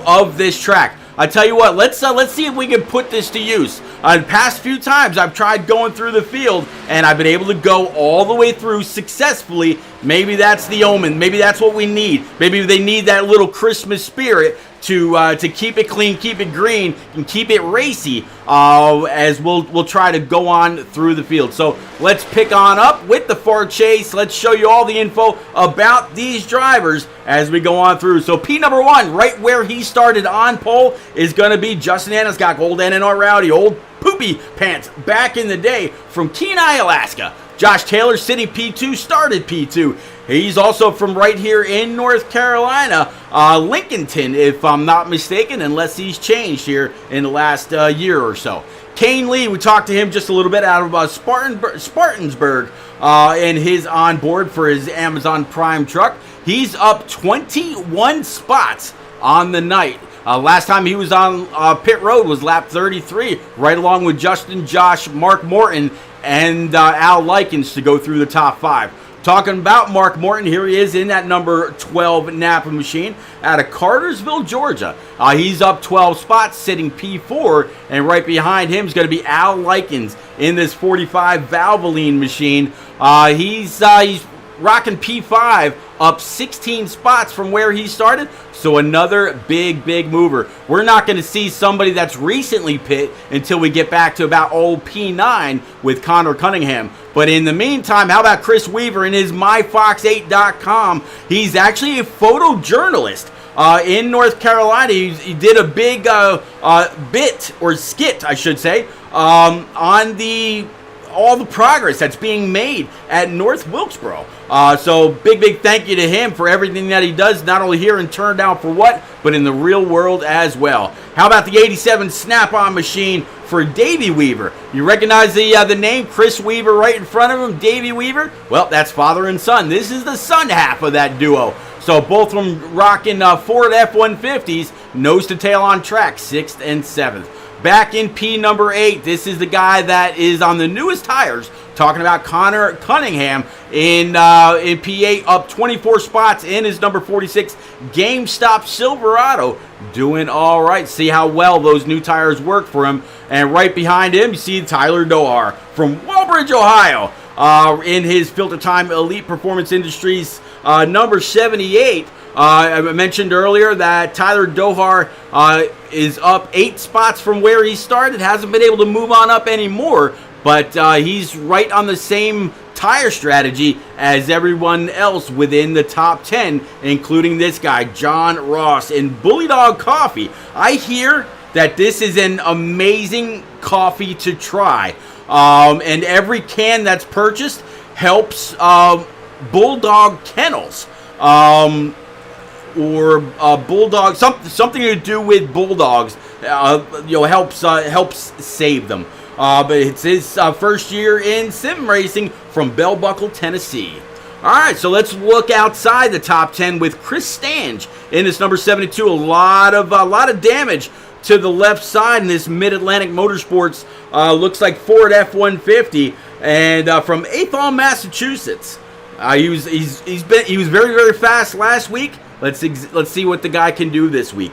of this track. I tell you what, let's see if we can put this to use. The past few times I've tried going through the field and I've been able to go all the way through successfully. Maybe that's the omen. Maybe that's what we need. Maybe they need that little Christmas spirit to keep it clean, keep it green, and keep it racy as we'll try to go on through the field. So let's pick on up with the Ford Chase. Let's show you all the info about these drivers as we go on through. So P number 1, right where he started on pole, is going to be Justin Anniscock, old NNR Rowdy, old poopy pants back in the day from Kenai, Alaska. Josh Taylor sitting P2, started P2. He's also from right here in North Carolina, Lincolnton, if I'm not mistaken, unless he's changed here in the last year or so. Kane Lee, we talked to him just a little bit out of Spartansburg and his onboard for his Amazon Prime truck. He's up 21 spots on the night. Last time he was on pit road was lap 33, right along with Justin, Josh, Mark Morton, and Al Likens to go through the top 5. Talking about Mark Morton, here he is in that number 12 Napa machine out of Cartersville, Georgia. He's up 12 spots, sitting P4, and right behind him is going to be Al Likens in this 45 Valvoline machine. He's rocking P5, up 16 spots from where he started. So another big mover. We're not going to see somebody that's recently pit until we get back to about old P9 with Connor Cunningham. But in the meantime, how about Chris Weaver in his myfox8.com? He's actually a photojournalist in North Carolina. He did a big bit, or skit, I should say, on all the progress that's being made at North Wilkesboro. So big thank you to him for everything that he does, not only here in Turn Down for What, but in the real world as well. How about the 87 Snap-on machine for Davey Weaver? You recognize the name Chris Weaver right in front of him, Davey Weaver? Well, that's father and son. This is the son half of that duo. So both of them rocking Ford F-150s, nose to tail on track, 6th and 7th. back in P number 8. This is the guy that is on the newest tires. Talking about Connor Cunningham in P8, up 24 spots in his number 46 GameStop Silverado. Doing all right. See how well those new tires work for him. And right behind him, you see Tyler Dohar from Walbridge, Ohio, in his Filter Time Elite Performance Industries number 78. I mentioned earlier that Tyler Dohar is up 8 spots from where he started. Hasn't been able to move on up anymore, but he's right on the same tire strategy as everyone else within the top 10, including this guy, John Ross in Bully Dog Coffee. I hear that this is an amazing coffee to try, and every can that's purchased helps Bulldog Kennels. Or bulldog, something to do with bulldogs, helps save them. But it's his first year in sim racing from Bell Buckle, Tennessee. All right, so let's look outside the top 10 with Chris Stange in this number 72. A lot of damage to the left side in this Mid-Atlantic Motorsports. Looks like Ford F-150, and from Athol, Massachusetts. He was very, very fast last week. Let's see what the guy can do this week.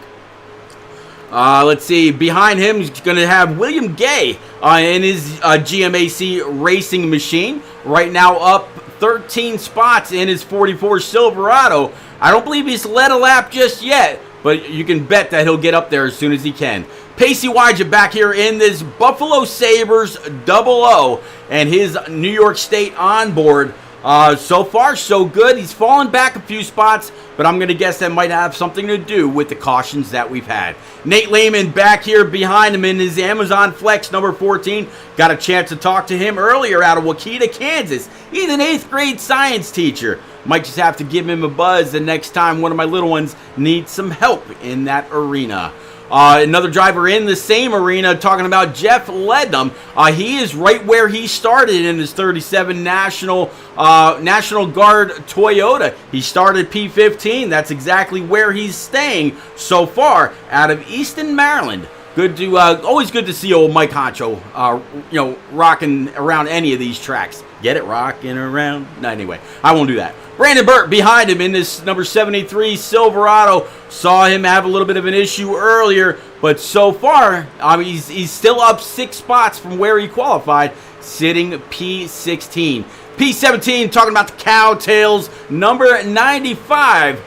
Let's see. Behind him, he's going to have William Gay in his GMAC racing machine. Right now up 13 spots in his 44 Silverado. I don't believe he's led a lap just yet, but you can bet that he'll get up there as soon as he can. Pacey Wyja back here in this Buffalo Sabres 00 and his New York State onboard. So far, so good. He's fallen back a few spots, but I'm going to guess that might have something to do with the cautions that we've had. Nate Lehman back here behind him in his Amazon Flex number 14. Got a chance to talk to him earlier out of Waukeeta, Kansas. He's an 8th grade science teacher. Might just have to give him a buzz the next time one of my little ones needs some help in that arena. Another driver in the same arena, talking about Jeff Lednam. He is right where he started in his 37 National Guard Toyota. He started P15. That's exactly where he's staying so far, out of Easton, Maryland. Always good to see old Mike Honcho, rocking around any of these tracks. Get it, rocking around? No, anyway, I won't do that. Brandon Burt behind him in this number 73 Silverado. Saw him have a little bit of an issue earlier, but so far, he's still up 6 spots from where he qualified, sitting P16. P17, talking about the Cowtails, number 95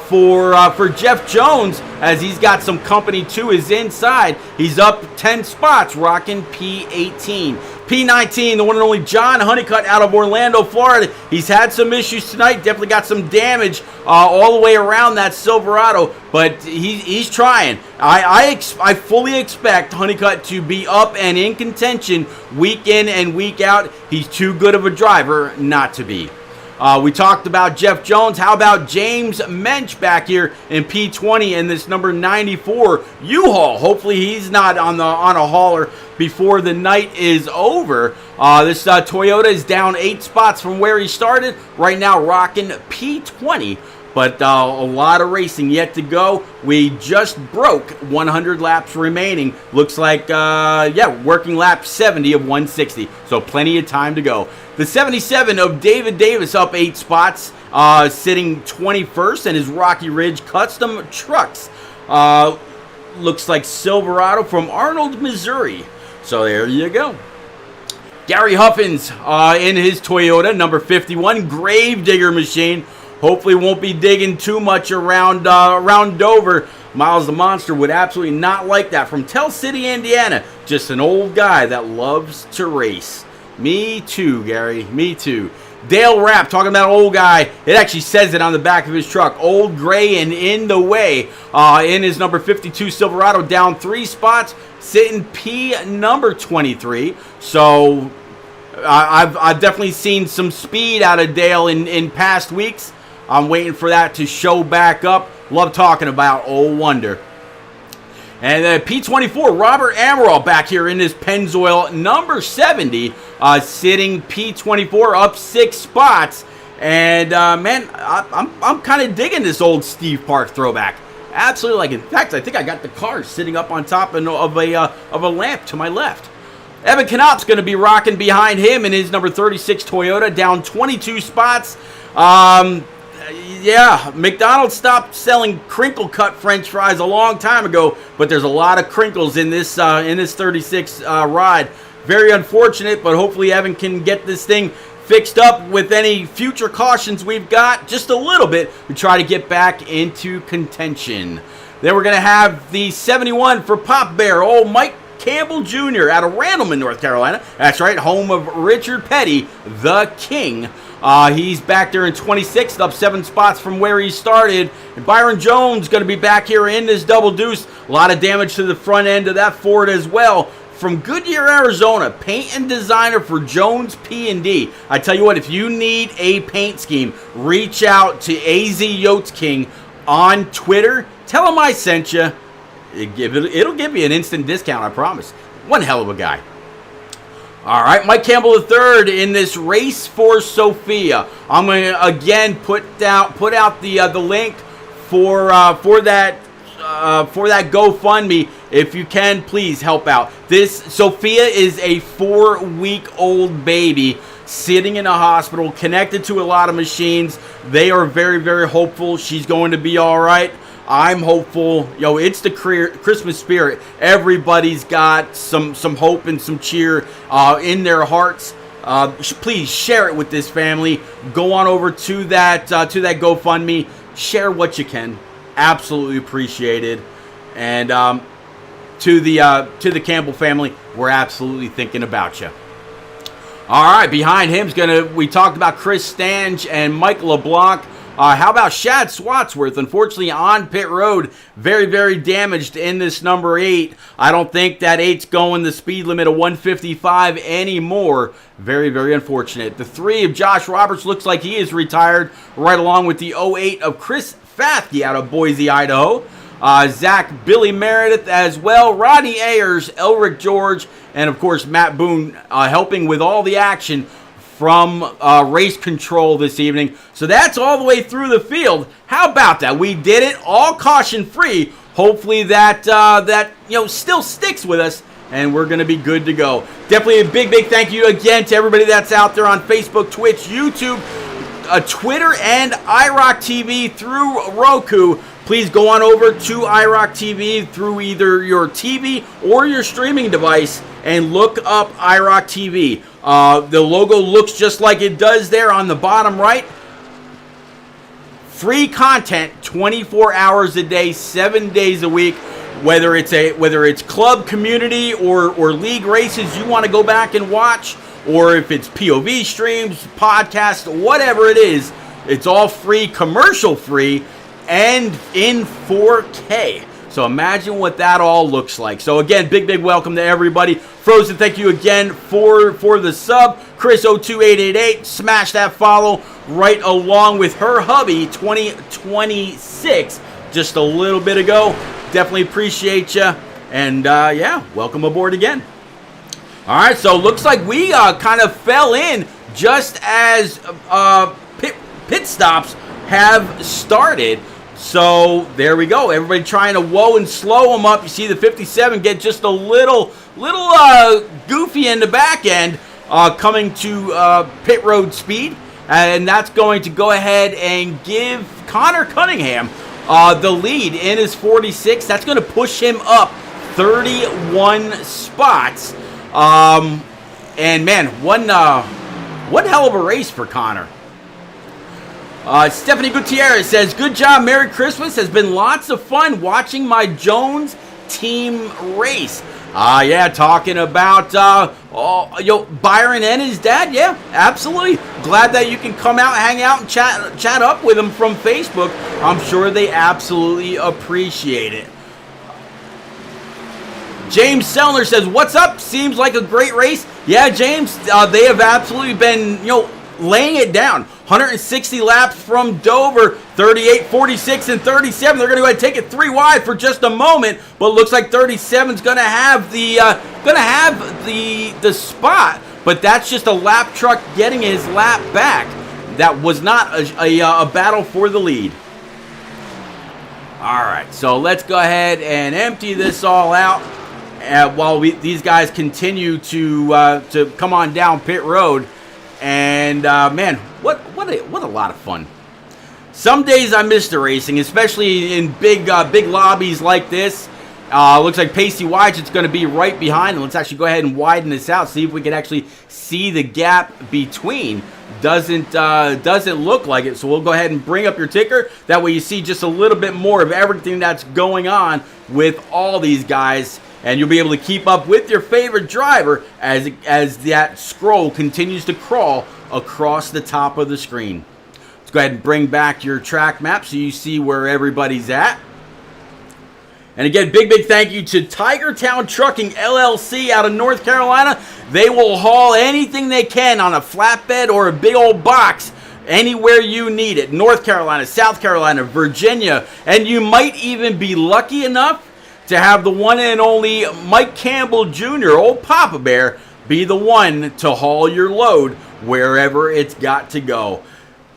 for Jeff Jones, as he's got some company to his inside. He's up 10 spots, rocking P18. P19, the one and only John Honeycutt out of Orlando, Florida. He's had some issues tonight, definitely got some damage all the way around that Silverado, but he's trying. I fully expect Honeycutt to be up and in contention week in and week out. He's too good of a driver not to be. We talked about Jeff Jones. How about James Mensch back here in P20 in this number 94 U-Haul? Hopefully he's not on a hauler before the night is over. This Toyota is down 8 spots from where he started. Right now rocking P20. But a lot of racing yet to go. We just broke 100 laps remaining. Looks like, working lap 70 of 160. So plenty of time to go. The 77 of David Davis up 8 spots, sitting 21st in his Rocky Ridge Custom Trucks. Looks like Silverado from Arnold, Missouri. So there you go. Gary Huffins in his Toyota, number 51, Gravedigger machine. Hopefully won't be digging too much around Dover. Miles the Monster would absolutely not like that. From Tell City, Indiana. Just an old guy that loves to race. Me too, Gary. Me too. Dale Rapp, talking about old guy. It actually says it on the back of his truck. Old, gray, and in the way. In his number 52 Silverado, down 3 spots. Sitting P number 23. So I've definitely seen some speed out of Dale in past weeks. I'm waiting for that to show back up. Love talking about Old Wonder. And then P24, Robert Amaral back here in his Pennzoil number 70, sitting P24 up 6 spots. And man, I'm kind of digging this old Steve Park throwback. Absolutely like it. In fact, I think I got the car sitting up on top of a lamp to my left. Evan Knopf's going to be rocking behind him in his number 36 Toyota, down 22 spots. Yeah, McDonald's stopped selling crinkle cut French fries a long time ago, but there's a lot of crinkles in this 36 ride. Very unfortunate, but hopefully Evan can get this thing fixed up with any future cautions we've got, just a little bit, to try to get back into contention. Then we're going to have the 71 for Pop Bear, old Mike Campbell Jr. out of Randleman, North Carolina. That's right, home of Richard Petty, the King. He's back there in 26th, up 7 spots from where he started. And Byron Jones going to be back here in this double deuce. A lot of damage to the front end of that Ford as well. From Goodyear, Arizona, paint and designer for Jones P&D. I tell you what, if you need a paint scheme, reach out to AZ Yotes King on Twitter. Tell him I sent you. It'll give you an instant discount, I promise. One hell of a guy. All right, Mike Campbell III in this race for Sophia. I'm going to again put out the link for that GoFundMe. If you can, please help out. This Sophia is a 4-week-old baby sitting in a hospital, connected to a lot of machines. They are very, very hopeful she's going to be all right. I'm hopeful. It's the Christmas spirit. Everybody's got some hope and some cheer in their hearts. Please share it with this family. Go on over to that GoFundMe. Share what you can. Absolutely appreciated. And to the Campbell family, we're absolutely thinking about you. All right, behind him's we talked about Chris Stange and Mike LeBlanc. How about Shad Swatsworth? Unfortunately, on pit road, very, very damaged in this number 8. I don't think that 8's going the speed limit of 155 anymore. Very, very unfortunate. The 3 of Josh Roberts looks like he is retired, right along with the 08 of Chris Fathke out of Boise, Idaho. Zach Billy Meredith as well. Rodney Ayers, Elric George, and of course Matt Boone helping with all the action from race control this evening. So that's all the way through the field. How about that? We did it all caution free. Hopefully that still sticks with us, and we're going to be good to go. Definitely a big, big thank you again to everybody that's out there on Facebook, Twitch, YouTube, Twitter, and iRock TV through Roku. Please go on over to iRock TV through either your TV or your streaming device and look up iRock TV. The logo looks just like it does there on the bottom right. Free content 24 hours a day, 7 days a week. Whether it's club, community, or league races you want to go back and watch, or if it's POV streams, podcasts, whatever it is, it's all free, commercial free, and in 4K. So imagine what that all looks like. So again, big, big welcome to everybody. Frozen, thank you again for the sub. Chris02888, smash that follow right along with her hubby, 2026, just a little bit ago. Definitely appreciate you. And yeah, welcome aboard again. All right, so looks like we kind of fell in just as pit stops have started. So there we go. Everybody trying to whoa and slow them up. You see the 57 get just a little goofy in the back end, coming to pit road speed, and that's going to go ahead and give Connor Cunningham the lead in his 46. That's going to push him up 31 spots. And man, one hell of a race for Connor. Stephanie Gutierrez says, good job, Merry Christmas. Has been lots of fun watching my Jones team race. Yeah, talking about Byron and his dad. Yeah, absolutely. Glad that you can come out, hang out, and chat up with them from Facebook. I'm sure they absolutely appreciate it. James Sellner says, what's up? Seems like a great race. Yeah, James, they have absolutely been, laying it down. 160 laps from Dover, 38, 46, and 37. They're going to go ahead and take it 3 wide for just a moment, but it looks like 37's going to have the spot. But that's just a lap truck getting his lap back. That was not a battle for the lead. All right, so let's go ahead and empty this all out while these guys continue to come on down pit road. And man, what a lot of fun. Some days I miss the racing, especially in big lobbies like this. Looks like Pacey Wychett's going to be right behind. And let's actually go ahead and widen this out, see if we can actually see the gap between. Doesn't look like it, so we'll go ahead and bring up your ticker. That way you see just a little bit more of everything that's going on with all these guys, and you'll be able to keep up with your favorite driver as that scroll continues to crawl across the top of the screen. Let's go ahead and bring back your track map so you see where everybody's at. And again, big thank you to Tiger Town Trucking LLC out of North Carolina. They will haul anything they can on a flatbed or a big old box anywhere you need it. North Carolina, South Carolina, Virginia, and you might even be lucky enough to have the one and only Mike Campbell Jr., old Papa Bear, be the one to haul your load wherever it's got to go.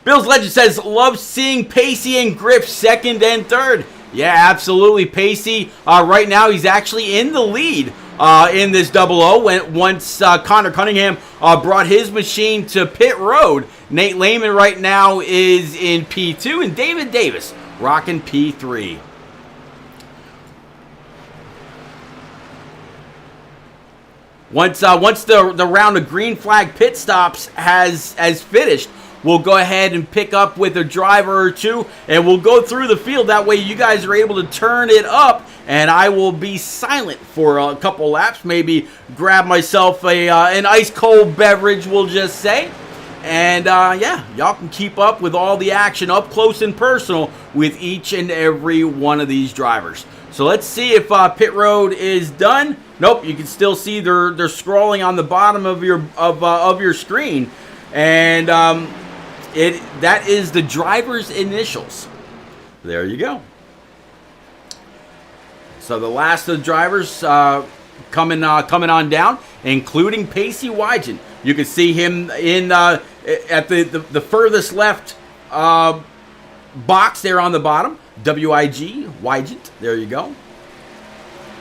Bill's Legend says, love seeing Pacey and Griff second and third. Yeah, absolutely. Pacey, right now, he's actually in the lead in this 0-0 once Connor Cunningham brought his machine to pit road. Nate Lehman right now is in P2, and David Davis rocking P3. Once the round of green flag pit stops has finished, we'll go ahead and pick up with a driver or two, and we'll go through the field. That way you guys are able to turn it up, and I will be silent for a couple laps. Maybe grab myself an ice-cold beverage, we'll just say. And, yeah, y'all can keep up with all the action up close and personal with each and every one of these drivers. So let's see if pit road is done. Nope, you can still see they're scrolling on the bottom of your screen. And that is the driver's initials. There you go. So the last of the drivers coming on down, including Pacey Wygent. You can see him in at the furthest left box there on the bottom. W-I-G, Wygent. There you go.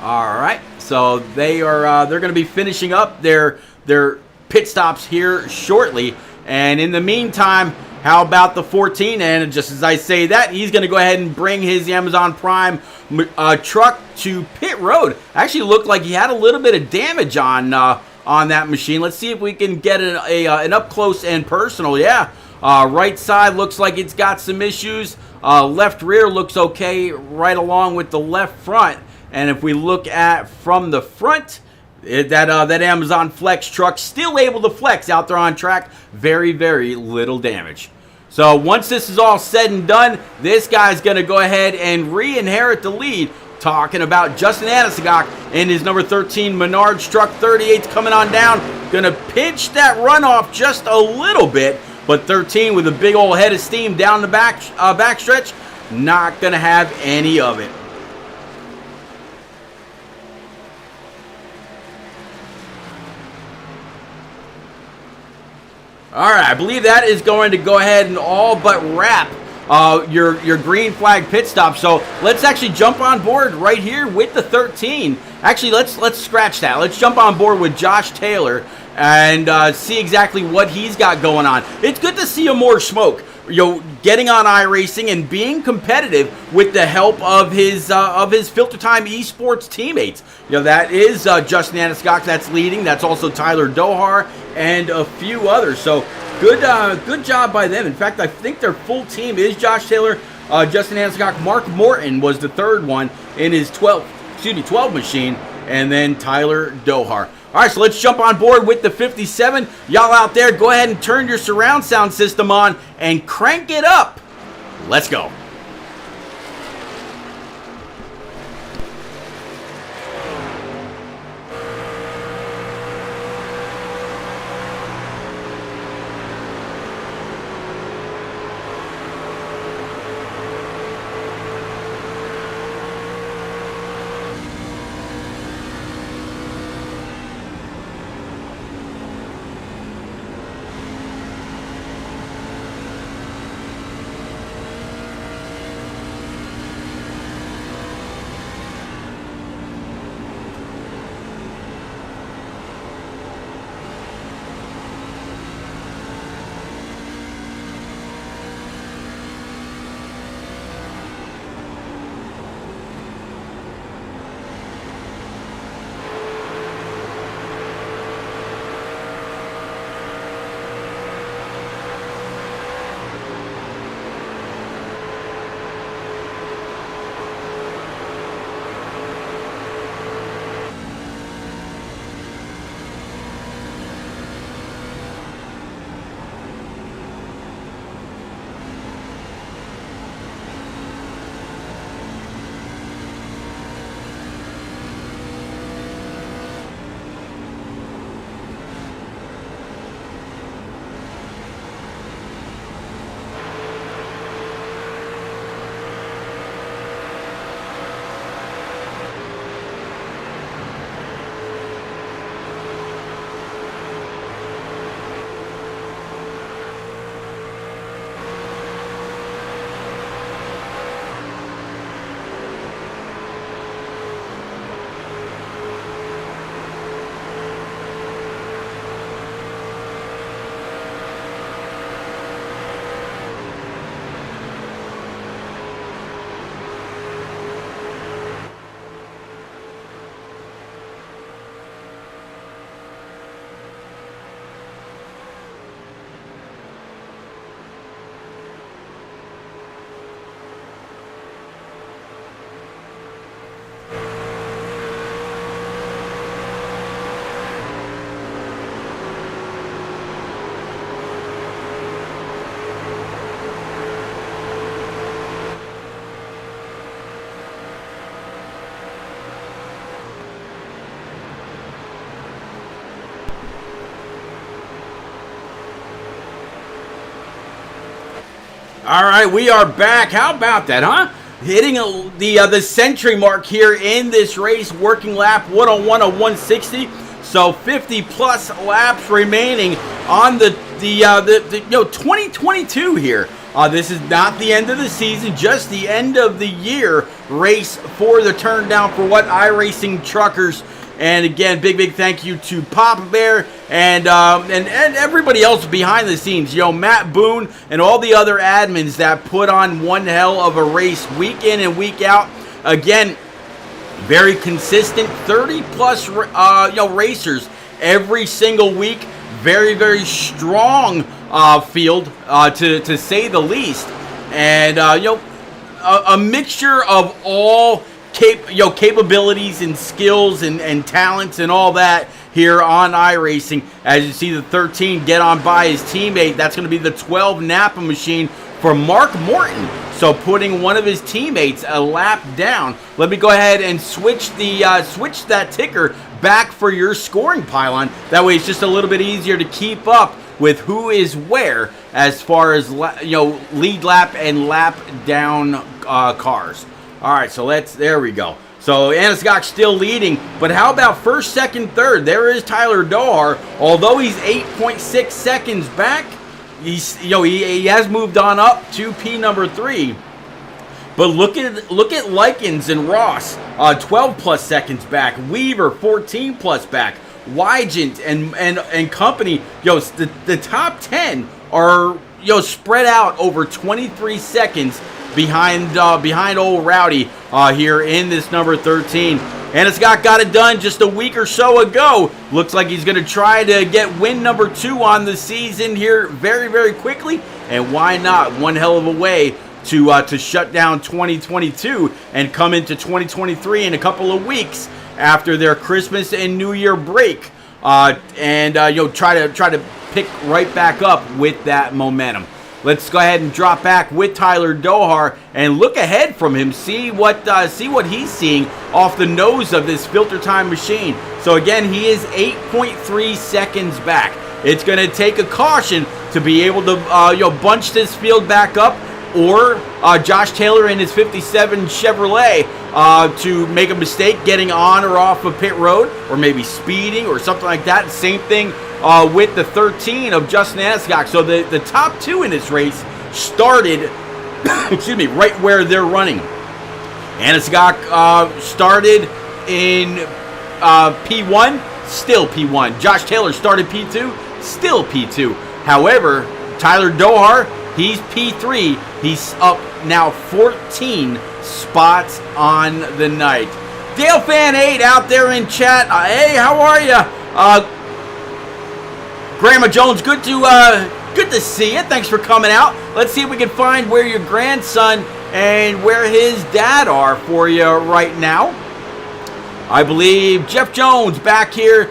All right. So they're going to be finishing up their pit stops here shortly. And in the meantime, how about the 14? And just as I say that, he's going to go ahead and bring his Amazon Prime truck to pit road. Actually looked like he had a little bit of damage on that machine. Let's see if we can get an up close and personal. Yeah, right side looks like it's got some issues. Left rear looks okay, right along with the left front. And if we look at from the front, that Amazon Flex truck still able to flex out there on track. Very, very little damage. So once this is all said and done, this guy's going to go ahead and re-inherit the lead. Talking about Justin Anasigok in his number 13 Menards truck. 38's coming on down. Going to pinch that runoff just a little bit. But 13 with a big old head of steam down the backstretch, not going to have any of it. All right, I believe that is going to go ahead and all but wrap your green flag pit stop. So let's actually jump on board right here with the 13. Actually, let's scratch that. Let's jump on board with Josh Taylor and see exactly what he's got going on. It's good to see a more smoke. Getting on iRacing and being competitive with the help of his Filter Time Esports teammates. That is Justin Anasigok that's leading. That's also Tyler Dohar and a few others. So good job by them. In fact, I think their full team is Josh Taylor, Justin Anasigok, Mark Morton was the third one in his 12 machine, and then Tyler Dohar. All right, so let's jump on board with the 57. Y'all out there, go ahead and turn your surround sound system on and crank it up. Let's go. All right, we are back. How about that, huh? Hitting the century mark here in this race, working lap 101 of 160. So 50 plus laps remaining on the 2022 here. This is not the end of the season, just the end of the year race for the Turn Down for What iRacing truckers. And again, big thank you to Papa Bear and everybody else behind the scenes. Matt Boone and all the other admins that put on one hell of a race week in and week out. Again, very consistent, 30 plus racers every single week. Very strong field to say the least. And a mixture of all capabilities and skills and talents and all that here on iRacing. As you see the 13 get on by his teammate, that's going to be the 12 Napa machine for Mark Morton. So putting one of his teammates a lap down. Let me go ahead and switch that ticker back for your scoring pylon. That way it's just a little bit easier to keep up with who is where as far as lead lap and lap down cars. All right, so there we go. So Anaskog still leading, but how about first, second, third? There is Tyler Dohar. Although he's 8.6 seconds back, he has moved on up to P number 3. But look at Likens and Ross, 12 plus seconds back. Weaver, 14 plus back. Wygant and company. The top 10 are spread out over 23 seconds behind old Rowdy here in this number 13. And Scott got it done just a week or so ago. Looks like he's going to try to get win number 2 on the season here very quickly. And why not? One hell of a way to shut down 2022 and come into 2023 in a couple of weeks after their Christmas and New Year break. Try to pick right back up with that momentum. Let's go ahead and drop back with Tyler Dohar and look ahead from him. See what he's seeing off the nose of this filter time machine. So again, he is 8.3 seconds back. It's going to take a caution to be able to bunch this field back up, or Josh Taylor in his 57 Chevrolet to make a mistake getting on or off of pit road, or maybe speeding or something like that. Same thing with the 13 of Justin Anaskog. So the top 2 in this race started right where they're running. Anaskog started in P1, still P1. Josh Taylor started P2, still P2. However, Tyler Dohar, he's P3. He's up now 14 spots on the night. Dale Fan 8 out there in chat. Hey, how are you? Grandma Jones, good to see you. Thanks for coming out. Let's see if we can find where your grandson and where his dad are for you right now. I believe Jeff Jones back here.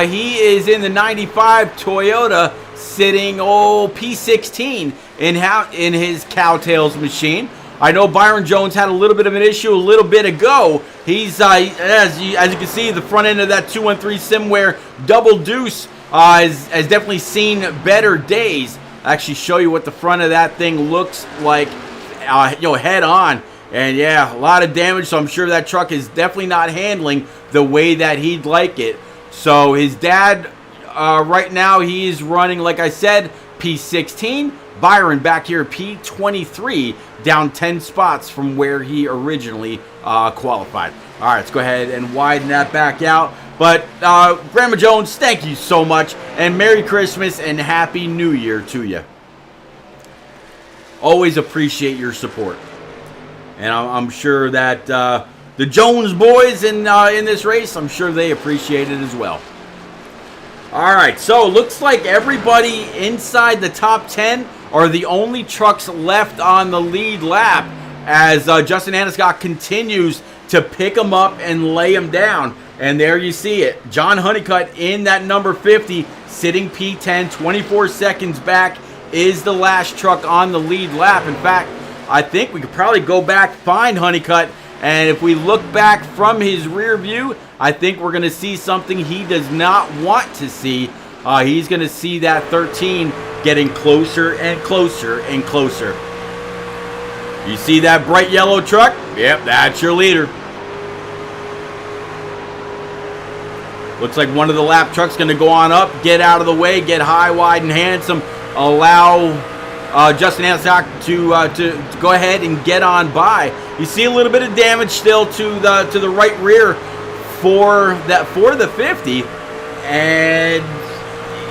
He is in the 95 Toyota, sitting P16 in his Cowtails machine. I know Byron Jones had a little bit of an issue a little bit ago. He's as you can see, the front end of that 213 Simware Double Deuce has definitely seen better days. I'll actually show you what the front of that thing looks like head on. And yeah, a lot of damage, so I'm sure that truck is definitely not handling the way that he'd like it. So his dad, right now, he is running, like I said, P16. Byron back here, P23, down 10 spots from where he originally qualified. All right, let's go ahead and widen that back out. But Grandma Jones, thank you so much, and Merry Christmas and Happy New Year to you. Always appreciate your support. And I'm sure that the Jones boys in this race, I'm sure they appreciate it as well. All right, so looks like everybody inside the top 10 are the only trucks left on the lead lap as Justin Anaskog continues to pick them up and lay them down. And there you see it. John Honeycutt in that number 50, sitting P10, 24 seconds back, is the last truck on the lead lap. In fact, I think we could probably go back, find Honeycutt, and if we look back from his rear view, I think we're going to see something he does not want to see. He's going to see that 13 getting closer and closer and closer. You see that bright yellow truck? Yep, that's your leader. Looks like one of the lap trucks going to go on up, get out of the way, get high, wide, and handsome. Allow Justin Hancock to go ahead and get on by. You see a little bit of damage still to the right rear for the 50, and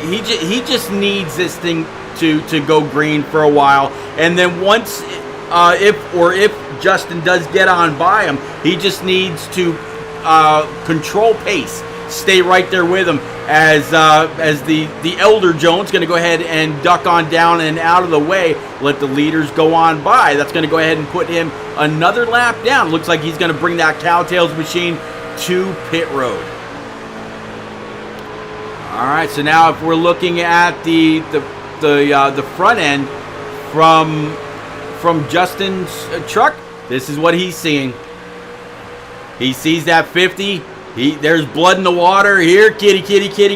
he just needs this thing to go green for a while, and then once if Justin does get on by him, he just needs to control pace. Stay right there with him as the elder Jones going to go ahead and duck on down and out of the way. Let the leaders go on by. That's going to go ahead and put him another lap down. Looks like he's going to bring that Cowtails machine to pit road. All right, so now if we're looking at the front end from Justin's truck, this is what he's seeing. He sees that 50. There's blood in the water here, kitty,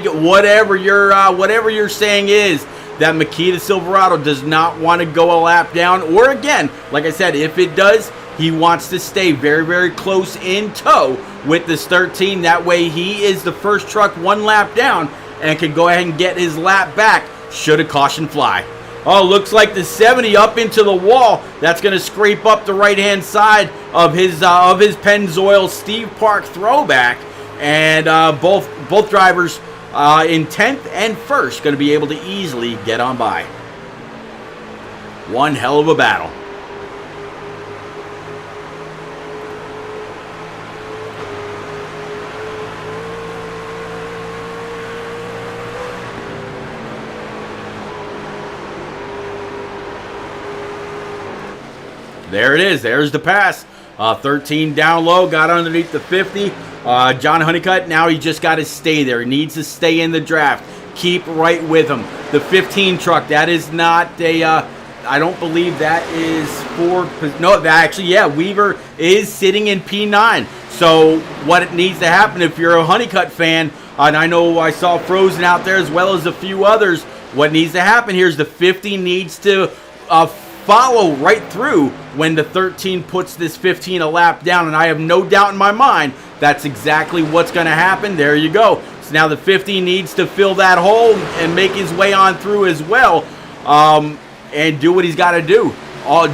whatever your saying is. That Makita Silverado does not want to go a lap down, or again, like I said, if it does, he wants to stay very, very close in tow with this 13. That way, he is the first truck one lap down and can go ahead and get his lap back should a caution fly. Oh, looks like the 70 up into the wall. That's going to scrape up the right-hand side of his Pennzoil Steve Park throwback. And both drivers in 10th and 1st going to be able to easily get on by. One hell of a battle. There it is. There's the pass. 13 down low, got underneath the 50. John Honeycutt, now he just got to stay there. He needs to stay in the draft. Keep right with him. The 15 truck, that is not a, I don't believe that is for, no, actually, yeah, Weaver is sitting in P9. So what it needs to happen if you're a Honeycutt fan, and I know I saw Frozen out there as well as a few others, what needs to happen here is the 50 needs to follow right through when the 13 puts this 15 a lap down, and I have no doubt in my mind that's exactly what's going to happen. There you go. So now the 50 needs to fill that hole and make his way on through as well, and do what he's got to do.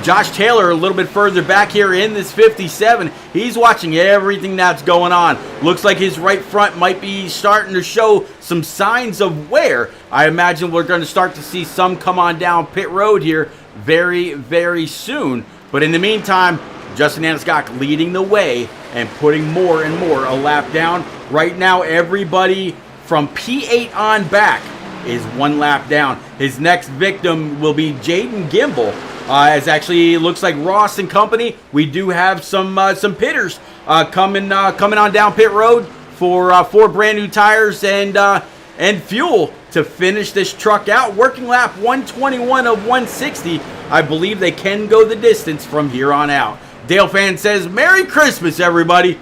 Josh Taylor a little bit further back here in this 57. He's watching everything that's going on. Looks like his right front might be starting to show some signs of wear. I imagine we're going to start to see some come on down pit road here very, very soon. But in the meantime, Justin Hancock leading the way and putting more and more a lap down. Right now, everybody from P8 on back is one lap down. His next victim will be Jaden Gimbel. As actually looks like Ross and company, we do have some pitters coming on down pit road for 4 brand new tires and fuel to finish this truck out. Working lap 121 of 160. I believe they can go the distance from here on out. Dale Fan says, Merry Christmas, everybody.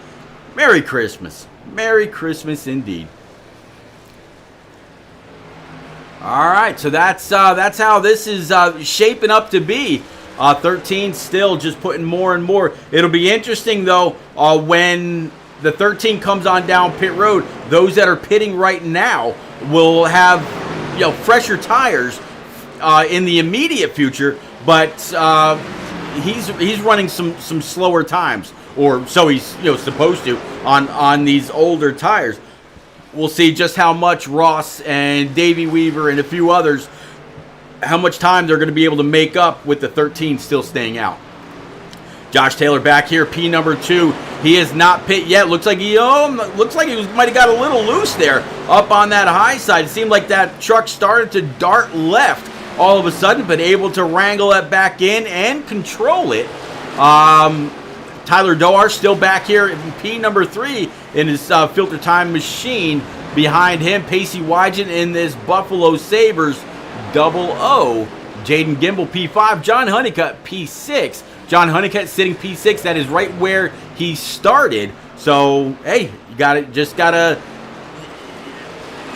Merry Christmas. Merry Christmas indeed. All right, so that's how this is shaping up to be. 13 still just putting more and more. It'll be interesting, though, when the 13 comes on down pit road. Those that are pitting right now will have, fresher tires in the immediate future, but he's running some slower times, or so he's supposed to on these older tires. We'll see just how much Ross and Davey Weaver and a few others, how much time they're going to be able to make up with the 13 still staying out. Josh Taylor back here, P number 2. He is not pit yet. Looks like he might have got a little loose there up on that high side. It seemed like that truck started to dart left all of a sudden, but able to wrangle it back in and control it. Tyler Doar still back here in P number 3 in his filter time machine. Behind him, Pacey Wygen in this Buffalo Sabres 00. Jaden Gimbel P5. John Honeycutt P6. John Honeycutt sitting P6. That is right where he started. So, hey, you just gotta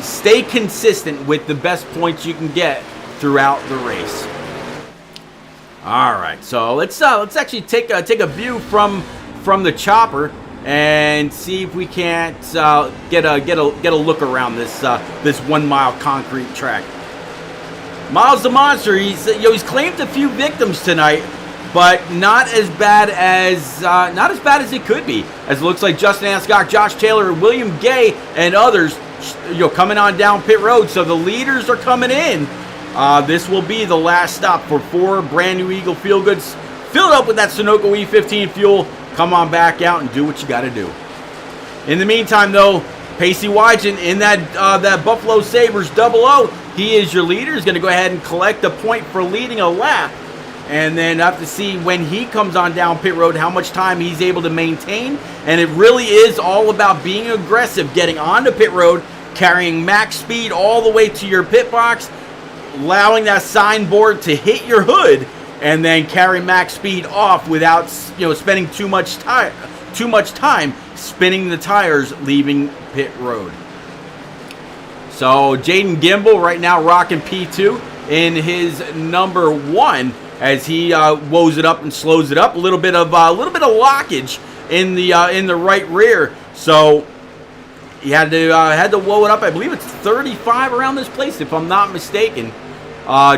stay consistent with the best points you can get throughout the race. All right, so let's actually take a view from the chopper and see if we can't get a look around this 1 mile concrete track. Miles the Monster, he's claimed a few victims tonight, but not as bad as it could be. As it looks like Justin Anscock, Josh Taylor, William Gay, and others, coming on down pit road. So the leaders are coming in. This will be the last stop for 4 brand new Eagle Feel Goods. Fill it up with that Sunoco E15 fuel. Come on back out and do what you got to do. In the meantime, though, Pacey Wygen in that Buffalo Sabres 00, he is your leader. He's going to go ahead and collect a point for leading a lap. And then have to see when he comes on down pit road how much time he's able to maintain. And it really is all about being aggressive, getting onto pit road, carrying max speed all the way to your pit box, allowing that signboard to hit your hood, and then carry max speed off without spending too much time spinning the tires leaving pit road. So Jaden Gimbel right now rocking P2 in his number 1 as he woes it up and slows it up. A little bit of lockage in the right rear. So he had to woe it up. I believe it's 35 around this place, if I'm not mistaken.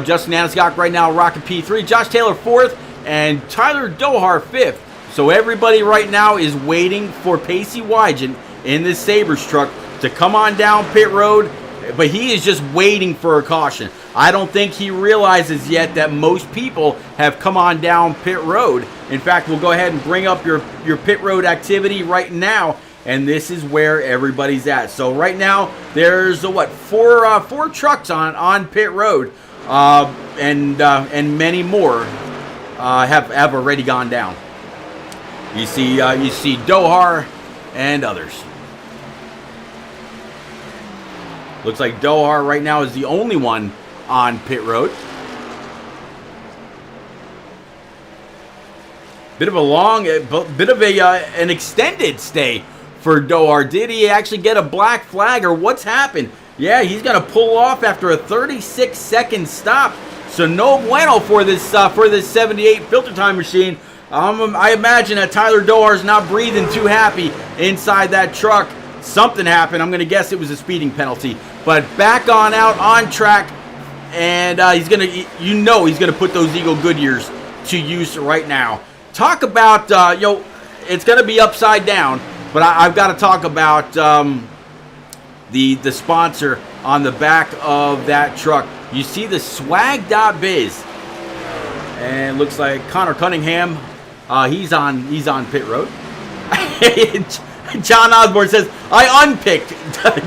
Justin Anscock right now rocking P3. Josh Taylor 4th and Tyler Dohar 5th. So everybody right now is waiting for Pacey Wygen in this Sabres truck to come on down pit road, but he is just waiting for a caution. I don't think he realizes yet that most people have come on down pit road. In fact, we'll go ahead and bring up your pit road activity right now, and this is where everybody's at. So right now, there's four trucks on pit road, and many more have already gone down. You see Dohar and others. Looks like Dohar right now is the only one on pit road. Bit of an extended stay for Dohar. Did he actually get a black flag, or what's happened? Yeah, he's gonna pull off after a 36-second stop. So no bueno for this 78 filter time machine. I imagine that Tyler Dohar's not breathing too happy inside that truck. Something happened. I'm going to guess it was a speeding penalty. But back on out on track, and he's going to put those Eagle Goodyears to use right now. Talk about, it's going to be upside down, but I've got to talk about the sponsor on the back of that truck. You see the swag.biz, and looks like Connor Cunningham. He's on pit road. John Osborne says, I unpicked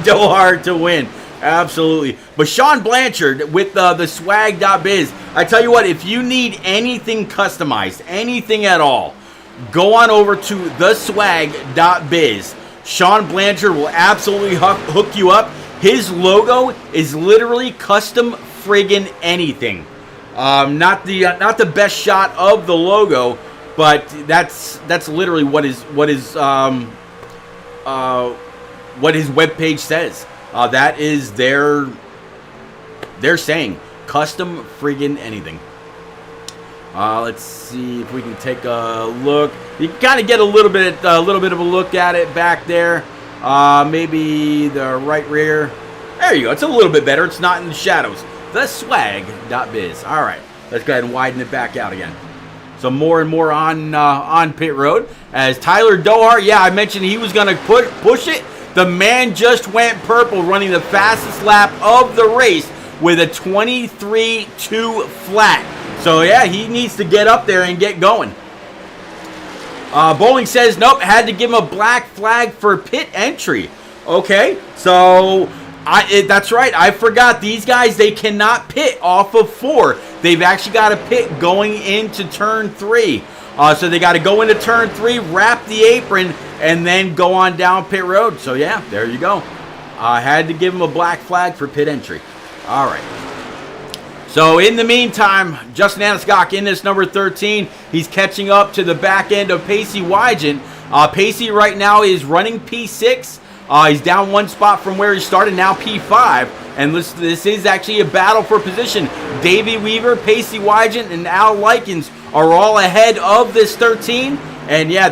Dohar to win. Absolutely. But Sean Blanchard with the swag.biz. I tell you what, if you need anything customized, anything at all, go on over to theswag.biz. Sean Blanchard will absolutely hook you up. His logo is literally custom friggin' anything. Not the best shot of the logo, but that's literally what his webpage says. That is their saying, custom friggin' anything. Let's see if we can take a look. You can kind of get a little bit of a look at it back there. Maybe the right rear. There you go. It's a little bit better. It's not in the shadows. Theswag.biz. All right, let's go ahead and widen it back out again. So more and more on pit road as Tyler Dohar. Yeah, I mentioned he was going to push it. The man just went purple, running the fastest lap of the race with a 23.2 flat. So yeah, he needs to get up there and get going. Bowling says nope, had to give him a black flag for pit entry. Okay, so that's right. I forgot these guys. They cannot pit off of 4. They've actually got to pit going into turn 3. So they got to go into turn 3, wrap the apron, and then go on down pit road. So yeah, there you go. Had to give him a black flag for pit entry. All right. So in the meantime, Justin Anscock in this number 13. He's catching up to the back end of Pacey Wygen. Pacey right now is running P6. He's down 1 spot from where he started, now P5. And this is actually a battle for position. Davey Weaver, Pacey Wygant, and Al Likens are all ahead of this 13. And yeah,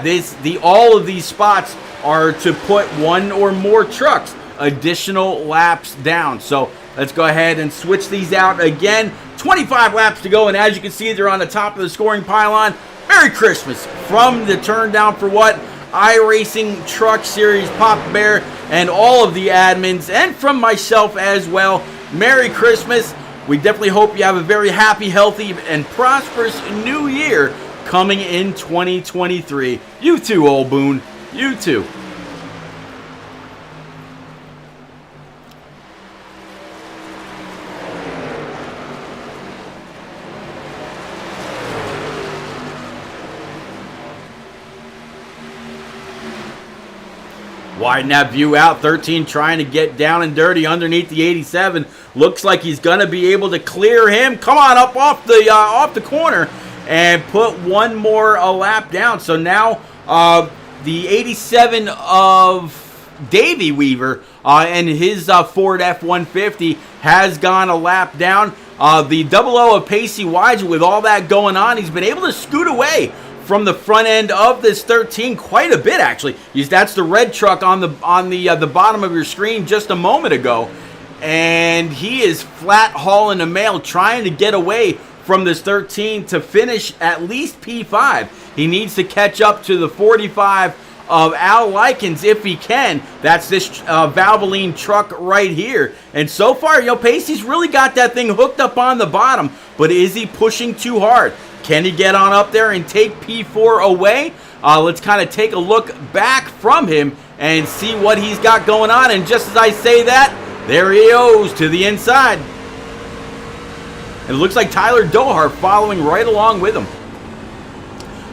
all of these spots are to put one or more trucks additional laps down. So let's go ahead and switch these out again. 25 laps to go, and as you can see, they're on the top of the scoring pylon. Merry Christmas from the Turn Down for What iRacing Truck Series, Papa Bear, and all of the admins, and from myself as well. Merry Christmas. We definitely hope you have a very happy, healthy, and prosperous new year coming in 2023. You too, Old Boone. You too. Widen that view out. 13 trying to get down and dirty underneath the 87. Looks like he's going to be able to clear him. Come on up off the corner and put one more lap down. So now the 87 of Davey Weaver and his Ford F-150 has gone a lap down. The 00 of Pacey Wygant, with all that going on, he's been able to scoot away from the front end of this 13 quite a bit, actually. That's the red truck on the bottom of your screen just a moment ago, and he is flat hauling the mail, trying to get away from this 13 to finish at least P5. He needs to catch up to the 45 of Al Likens if he can. That's this Valvoline truck right here. And so far, Pacey's really got that thing hooked up on the bottom, but is he pushing too hard? Can he get on up there and take P4 away? Let's kind of take a look back from him and see what he's got going on. And just as I say that, there he goes to the inside. And it looks like Tyler Dohar following right along with him.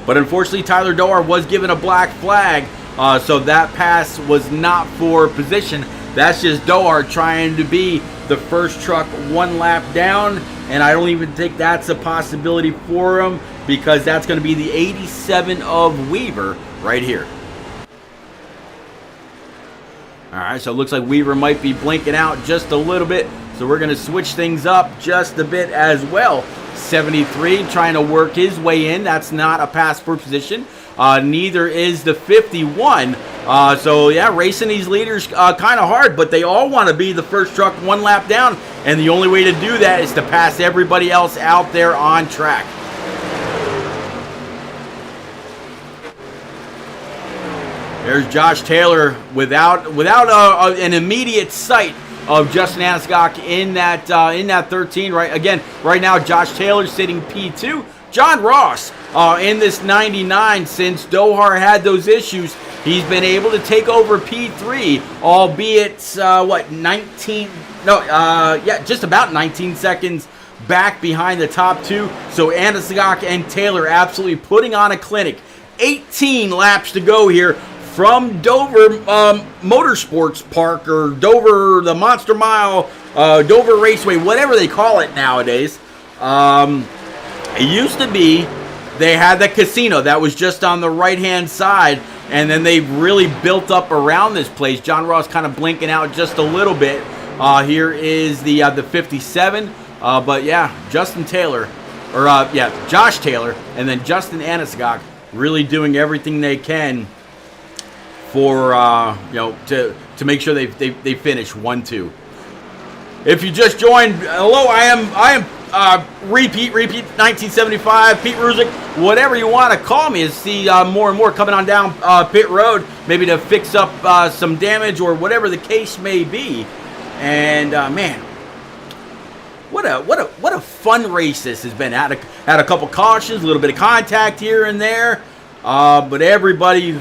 But unfortunately, Tyler Dohar was given a black flag, so that pass was not for position. That's just Dohar trying to be the first truck one lap down, and I don't even think that's a possibility for him, because that's going to be the 87 of Weaver right here. All right, so it looks like Weaver might be blinking out just a little bit, so we're going to switch things up just a bit as well. 73 trying to work his way in. That's not a pass for position. Neither is the 51. So yeah, racing these leaders kind of hard, but they all want to be the first truck one lap down, and the only way to do that is to pass everybody else out there on track. There's Josh Taylor without an immediate sight of Justin Aniscock in that 13. Right now, Josh Taylor sitting P2. John Ross in this 99, since Dohar had those issues, he's been able to take over P3, albeit just about 19 seconds back behind the top two. So Aniscock and Taylor absolutely putting on a clinic. 18 laps to go here from Dover Motorsports Park, or Dover, the Monster Mile, Dover Raceway, whatever they call it nowadays. It used to be they had the casino that was just on the right-hand side, and then they really built up around this place. John Ross kind of blinking out just a little bit. Here is the 57, but yeah, Josh Taylor, and then Justin Aniscock really doing everything they can for to make sure they finish 1-2. If you just joined, hello, I am repeat 1975, Pete Ruzick, whatever you want to call me, is see more and more coming on down pit road, maybe to fix up some damage or whatever the case may be. And man, what a fun race this has been. Had a couple cautions, a little bit of contact here and there, but everybody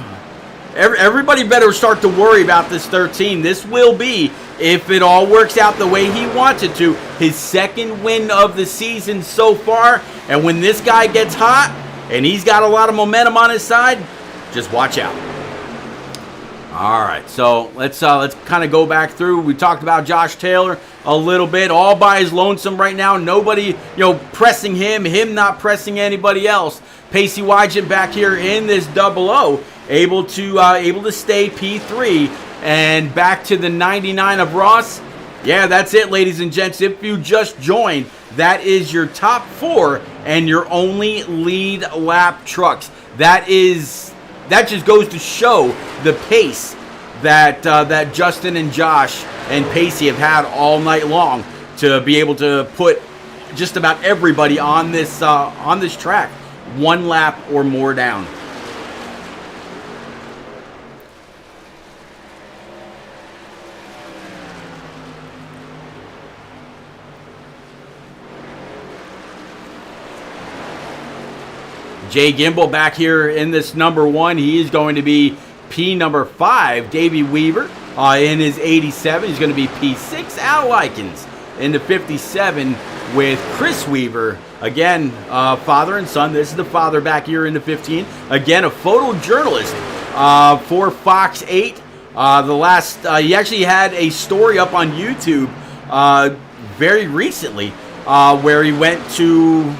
better start to worry about this 13. This will be, if it all works out the way he wants it to, his second win of the season so far. And when this guy gets hot and he's got a lot of momentum on his side, just watch out. All right, so let's kind of go back through. We talked about Josh Taylor a little bit, all by his lonesome right now. Nobody, pressing him not pressing anybody else. Pacey Wygant back here in this 00, able to stay P3. And back to the 99 of Ross. Yeah, that's it, ladies and gents. If you just joined, that is your top 4 and your only lead lap trucks. That just goes to show the pace that Justin and Josh and Pacey have had all night long to be able to put just about everybody on this track 1 lap or more down. Jay Gimbel back here in this number 1. He is going to be P number 5. Davey Weaver in his 87. He's going to be P6. Al Likens in the 57 with Chris Weaver. Again, father and son. This is the father back here in the 15. Again, a photojournalist for Fox 8. He actually had a story up on YouTube very recently where he went to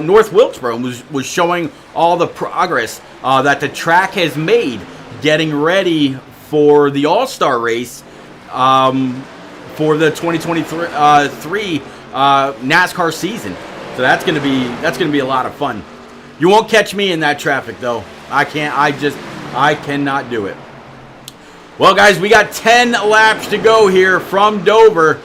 North Wilkesboro and was showing all the progress that the track has made getting ready for the All-Star race for the 2023 NASCAR season. So that's gonna be a lot of fun. You won't catch me in that traffic though. I cannot do it. Well, guys, we got 10 laps to go here from Dover.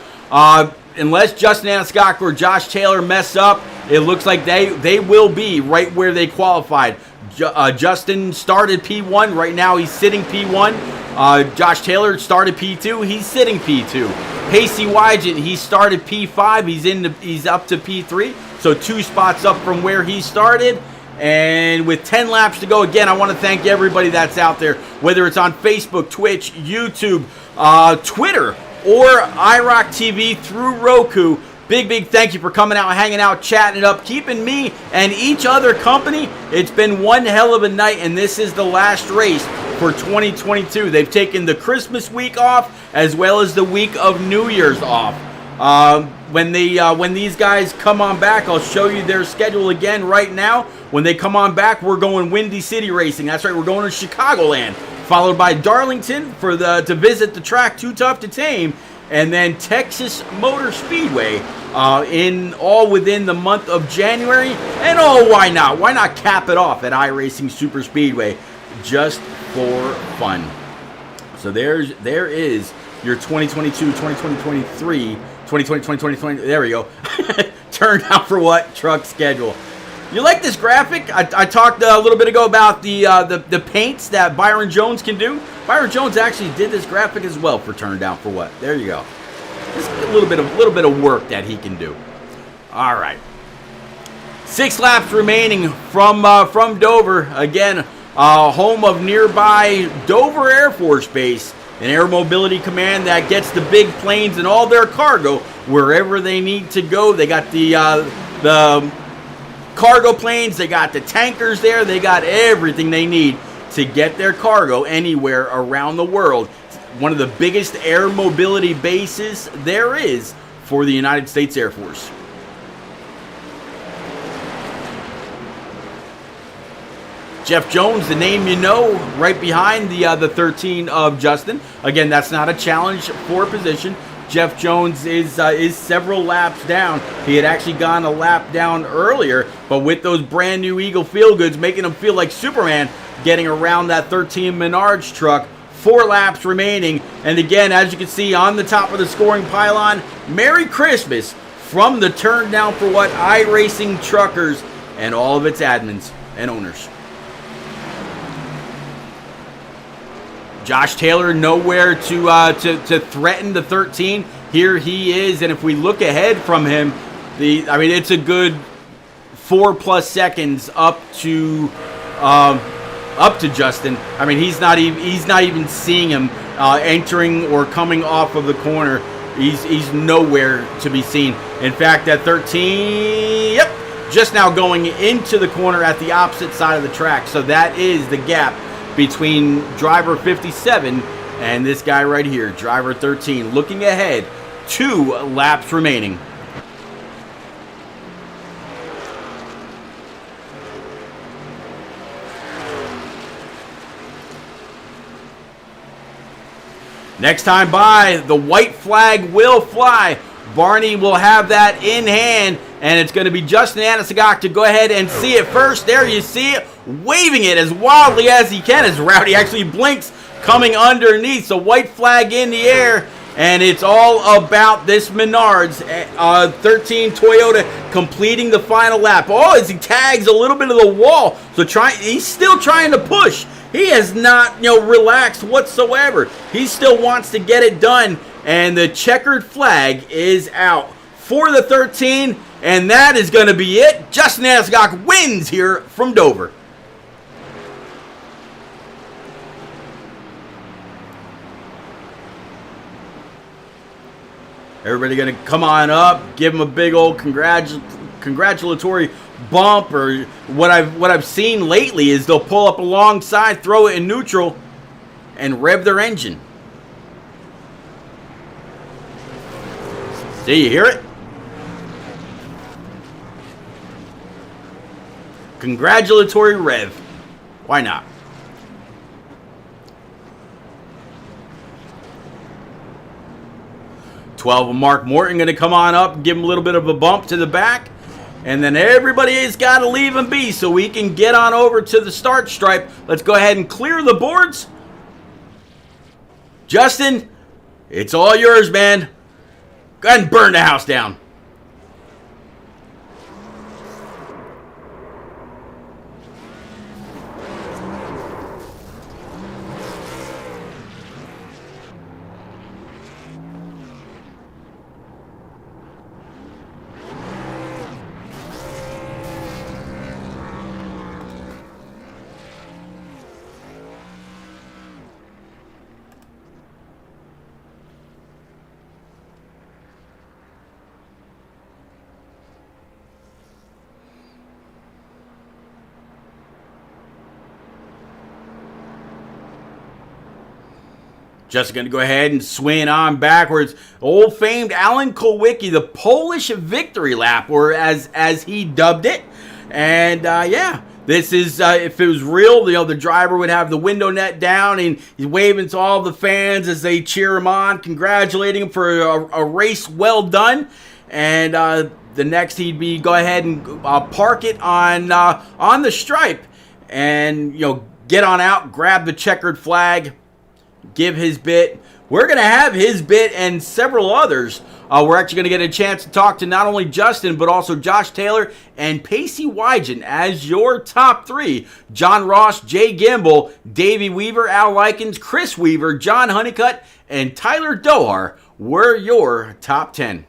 Unless Justin Aniscock or Josh Taylor mess up, it looks like they will be right where they qualified. Justin started P1. Right now he's sitting P1. Josh Taylor started P2. He's sitting P2. Pacey Wygant, he started P5. He's up to P3. So 2 spots up from where he started. And with 10 laps to go, again, I want to thank everybody that's out there, whether it's on Facebook, Twitch, YouTube, Twitter, or iRock TV through Roku. Big thank you for coming out, hanging out, chatting it up, keeping me and each other company. It's been one hell of a night, and this is the last race for 2022. They've taken the Christmas week off as well as the week of New Year's off. When these guys come on back, I'll show you their schedule again right now. When they come on back, we're going Windy City Racing. That's right, we're going to Chicagoland, followed by Darlington to visit the track Too Tough to Tame, and then Texas Motor Speedway within the month of January. And why not? Why not cap it off at iRacing Super Speedway just for fun? So there is your 2022, 2023, 2020, 2020, there we go. Turned out for what truck schedule. You like this graphic? I talked a little bit ago about the paints that Byron Jones can do. Byron Jones actually did this graphic as well for Turned Down for What. There you go. Just a little bit of work that he can do. All right. 6 laps remaining from Dover. Again, home of nearby Dover Air Force Base, an air mobility command that gets the big planes and all their cargo wherever they need to go. They got the cargo planes, they got the tankers there, they got everything they need to get their cargo anywhere around the world. One of the biggest air mobility bases there is for the United States Air Force. Jeff Jones, the name you know, right behind the 13 of Justin. Again, that's not a challenge for position. Jeff Jones is several laps down. He had actually gone a lap down earlier, but with those brand new Eagle Feel Goods, making him feel like Superman, getting around that 13 Menards truck. 4 laps remaining, and again, as you can see on the top of the scoring pylon, Merry Christmas from the Turned Down for What iRacing truckers and all of its admins and owners. Josh Taylor nowhere to threaten the 13. Here he is, and if we look ahead from him, it's a good 4+ seconds up to Justin. I mean, he's not even seeing him entering or coming off of the corner. He's nowhere to be seen. In fact, that 13, just now going into the corner at the opposite side of the track. So that is the gap between driver 57 and this guy right here, driver 13. Looking ahead, 2 laps remaining. Next time by, the white flag will fly. Barney will have that in hand, and it's going to be Justin Anasagok to go ahead and see it first. There you see it, waving it as wildly as he can, as Rowdy actually blinks coming underneath. So white flag in the air, and it's all about this Menards 13 Toyota completing the final lap. Oh, as he tags a little bit of the wall. So he's still trying to push. He has not, relaxed whatsoever. He still wants to get it done, and the checkered flag is out for the 13, and that is going to be it. Justin Anasagok wins here from Dover. Everybody going to come on up, give him a big old congratulatory bump, or what I've seen lately is they'll pull up alongside, throw it in neutral, and rev their engine. See, you hear it? Congratulatory rev. Why not? Mark Morton going to come on up and give him a little bit of a bump to the back. And then everybody has got to leave him be so we can get on over to the start stripe. Let's go ahead and clear the boards. Justin, it's all yours, man. Go ahead and burn the house down. Just going to go ahead and swing on backwards. Old famed Alan Kulwicki, the Polish victory lap, or as he dubbed it. And yeah, this is, if it was real, the driver would have the window net down, and he's waving to all the fans as they cheer him on, congratulating him for a race well done. And the next, he'd be go ahead and park it on the stripe, and get on out, grab the checkered flag, give his bit. We're going to have his bit and several others. We're actually going to get a chance to talk to not only Justin, but also Josh Taylor and Pacey Wygen as your top three. John Ross, Jay Gimble, Davey Weaver, Al Likens, Chris Weaver, John Honeycutt, and Tyler Dohar were your top 10.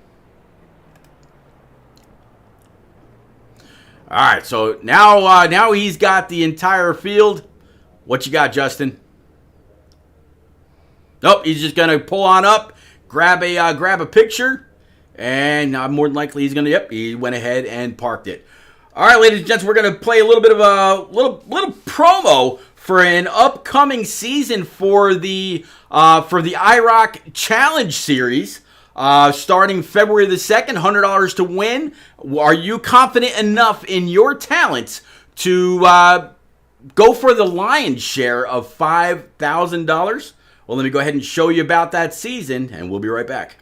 All right, so now he's got the entire field. What you got, Justin? Nope, he's just going to pull on up, grab a picture, and more than likely he's going to, he went ahead and parked it. All right, ladies and gents, we're going to play a little bit of a little promo for an upcoming season for the IROC Challenge Series. Starting February the 2nd, $100 to win. Are you confident enough in your talents to go for the lion's share of $5,000? Well, let me go ahead and show you about that season, and we'll be right back.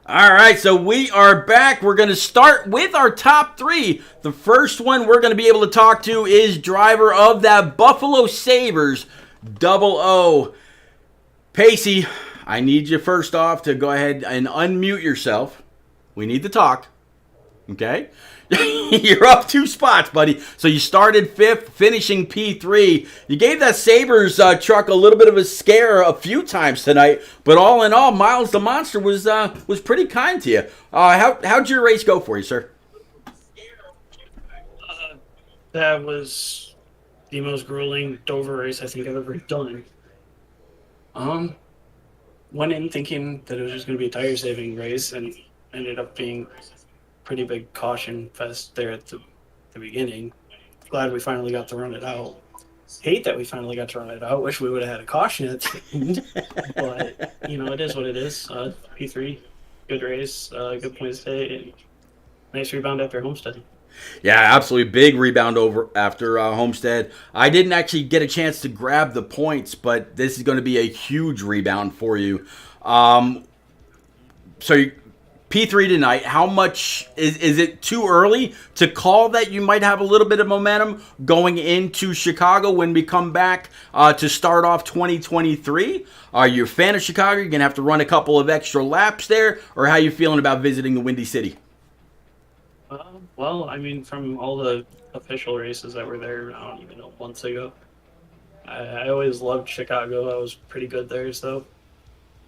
All right, so we are back. We're going to start with our top three. The first one we're going to be able to talk to is driver of that Buffalo Sabres, Double O. Pacey, I need you first off to go ahead and unmute yourself. We need to talk. Okay? You're up 2 spots, buddy. So you started 5th, finishing P3. You gave that Sabres truck a little bit of a scare a few times tonight, but all in all, Miles the Monster was pretty kind to you. How'd your race go for you, sir? That was the most grueling Dover race I think I've ever done. Went in thinking that it was just going to be a tire saving race, and ended up being pretty big caution fest there at the beginning. Glad we finally got to run it out. Hate that we finally got to run it out. Wish we would have had a caution at the end. But, it is what it is. P3, good race, good point to stay, and nice rebound after Homestead. Yeah, absolutely. Big rebound over after Homestead. I didn't actually get a chance to grab the points, but this is going to be a huge rebound for you. So P3 tonight, how much is it too early to call that you might have a little bit of momentum going into Chicago when we come back to start off 2023? Are you a fan of Chicago? You're going to have to run a couple of extra laps there, or how are you feeling about visiting the Windy City? Well, I mean, from all the official races that were there, I don't even know, months ago, I always loved Chicago. I was pretty good there, so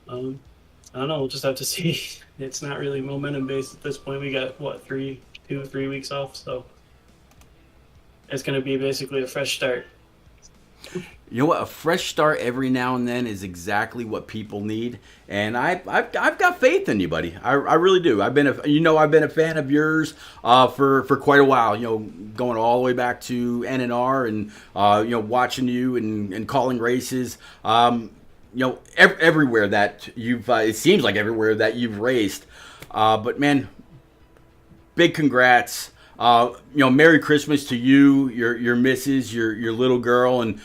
I don't know. We'll just have to see. It's not really momentum based at this point. We got what 3 weeks off, so it's going to be basically a fresh start. You know what? A fresh start every now and then is exactly what people need, and I've got faith in you, buddy. I really do. I've been a fan of yours for quite a while. Going all the way back to NNR and watching you and calling races. Everywhere that you've, it seems like everywhere that you've raced. But man, big congrats. Merry Christmas to you, your missus, your little girl, and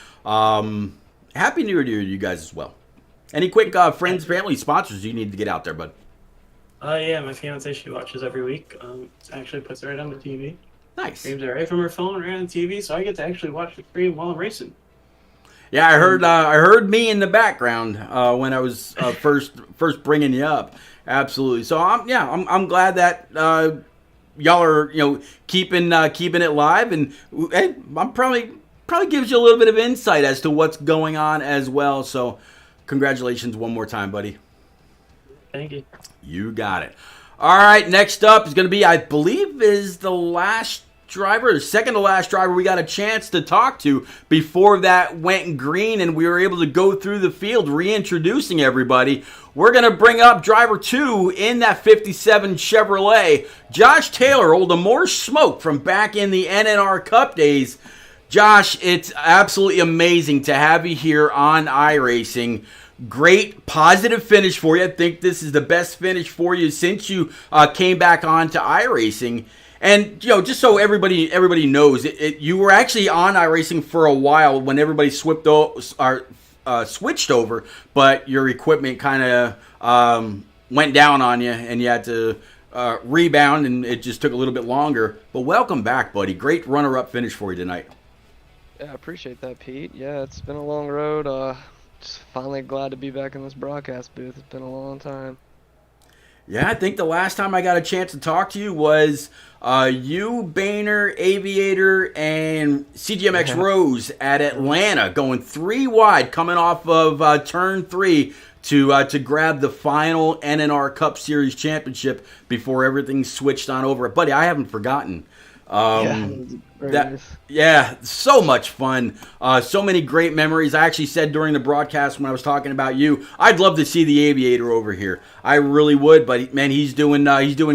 Happy New Year to you guys as well. Any quick friends, family, sponsors you need to get out there, bud? Yeah, my fiance, she watches every week. Actually puts it right on the TV. Nice. Streams it right from her phone, right on the TV, so I get to actually watch the stream while I'm racing. Yeah, I heard me in the background when I was first bringing you up. Absolutely. So I'm glad that y'all are keeping it live, and I'm probably gives you a little bit of insight as to what's going on as well. So congratulations one more time, buddy. Thank you. You got it. All right, next up is going to be, I believe, is the last driver, the second to last driver we got a chance to talk to before that went green and we were able to go through the field reintroducing everybody. We're going to bring up driver 2 in that 57 Chevrolet, Josh Taylor, old More Smoke from back in the NNR Cup days. Josh, it's absolutely amazing to have you here on iRacing. Great positive finish for you. I think this is the best finish for you since you came back on to iRacing. And, just so everybody knows, you were actually on iRacing for a while when everybody switched over, but your equipment kind of went down on you, and you had to rebound, and it just took a little bit longer. But welcome back, buddy. Great runner-up finish for you tonight. Yeah, I appreciate that, Pete. Yeah, it's been a long road. Just finally glad to be back in this broadcast booth. It's been a long time. Yeah, I think the last time I got a chance to talk to you was you, Boehner, Aviator, and CGMX Rose at Atlanta, going 3 wide, coming off of turn 3 to grab the final NNR Cup Series championship before everything switched on over. Buddy, I haven't forgotten. Yeah, so much fun. So many great memories. I actually said during the broadcast when I was talking about you, I'd love to see the Aviator over here. I really would, but man, he's doing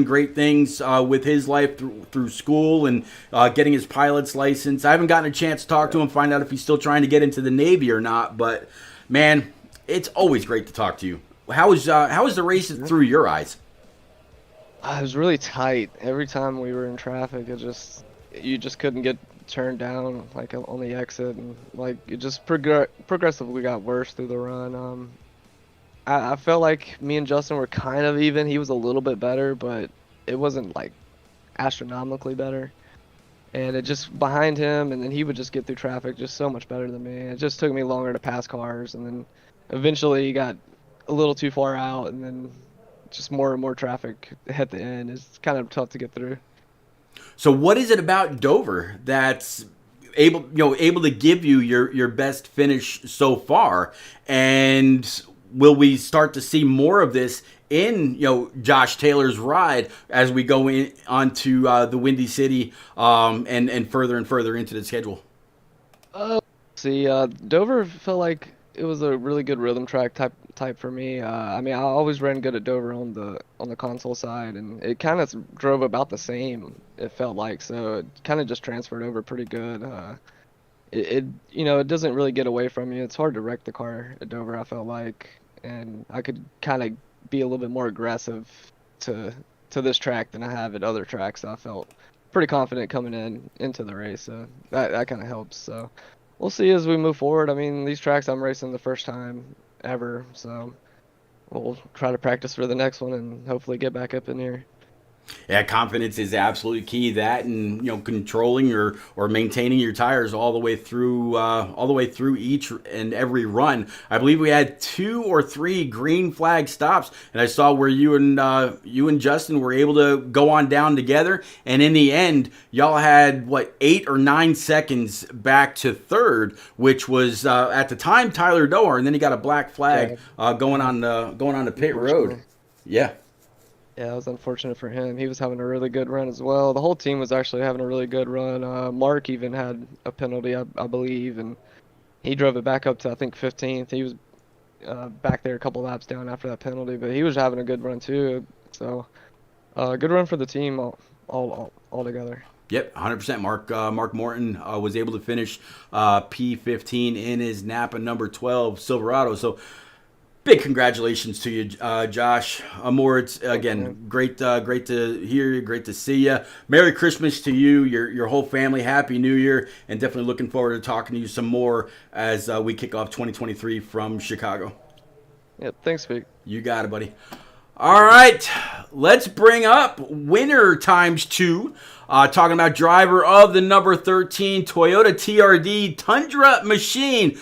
great things with his life through school and getting his pilot's license. I haven't gotten a chance to talk to him, find out if he's still trying to get into the Navy or not. But man, it's always great to talk to you. How was the race through your eyes? It was really tight. Every time we were in traffic, you just couldn't get turned down like on the exit, and like it just progressively got worse through the run. I felt like me and Justin were kind of even. He was a little bit better, but it wasn't like astronomically better. And it just behind him, and then he would just get through traffic just so much better than me. It just took me longer to pass cars, and then eventually he got a little too far out, and then just more and more traffic at the end. It's kind of tough to get through. So what is it about Dover that's able to give you your best finish so far? And will we start to see more of this in Josh Taylor's ride as we go in onto the Windy City and further into the schedule? See, Dover felt like it was a really good rhythm track type for me. I mean, I always ran good at Dover on the console side, and it kind of drove about the same. It felt like so it kind of just transferred over pretty good. It doesn't really get away from you. It's hard to wreck the car at Dover. I felt like, and I could kind of be a little bit more aggressive to this track than I have at other tracks. So I felt pretty confident coming into the race. So that kind of helps. So we'll see as we move forward. I mean, these tracks I'm racing the first time ever, so we'll try to practice for the next one and hopefully get back up in here. Yeah, confidence is absolutely key. That and controlling or maintaining your tires all the way through each and every run. I believe we had 2 or 3 green flag stops, and I saw where you and Justin were able to go on down together. And in the end, y'all had 8 or 9 seconds back to third, which was at the time Tyler Doer, and then he got a black flag going on the pit road. Yeah. Yeah, it was unfortunate for him. He was having a really good run as well. The whole team was actually having a really good run. Mark even had a penalty, I believe, and he drove it back up to, I think, 15th. He was back there a couple laps down after that penalty, but he was having a good run too. So, good run for the team all together. Yep, 100%. Mark Morton was able to finish P15 in his Napa number 12 Silverado. So, big congratulations to you, Josh Moritz. Again, great to hear you. Great to see you. Merry Christmas to you, your whole family. Happy New Year, and definitely looking forward to talking to you some more as we kick off 2023 from Chicago. Yep, thanks, Vic. You got it, buddy. All right, let's bring up winner times 2. Talking about driver of the number 13 Toyota TRD Tundra machine.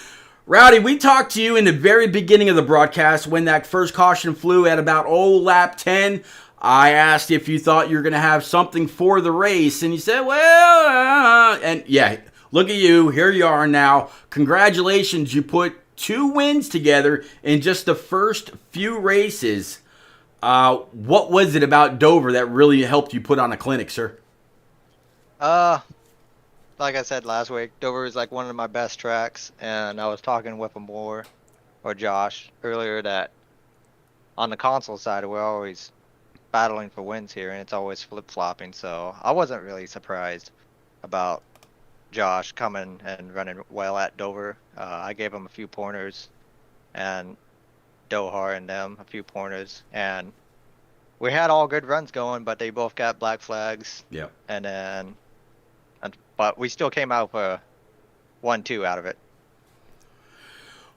Rowdy, we talked to you in the very beginning of the broadcast when that first caution flew at about lap 10. I asked if you thought you were going to have something for the race, and you said, well, and yeah, look at you. Here you are now. Congratulations. You put 2 wins together in just the first few races. What was it about Dover that really helped you put on a clinic, sir? Like I said last week, Dover is like one of my best tracks, and I was talking with Josh earlier that on the console side we're always battling for wins here, and it's always flip-flopping. So I wasn't really surprised about Josh coming and running well at Dover. I gave him a few pointers, and Dohar and them a few pointers, and we had all good runs going, but they both got black flags. Yeah. But we still came out for 1-2 out of it.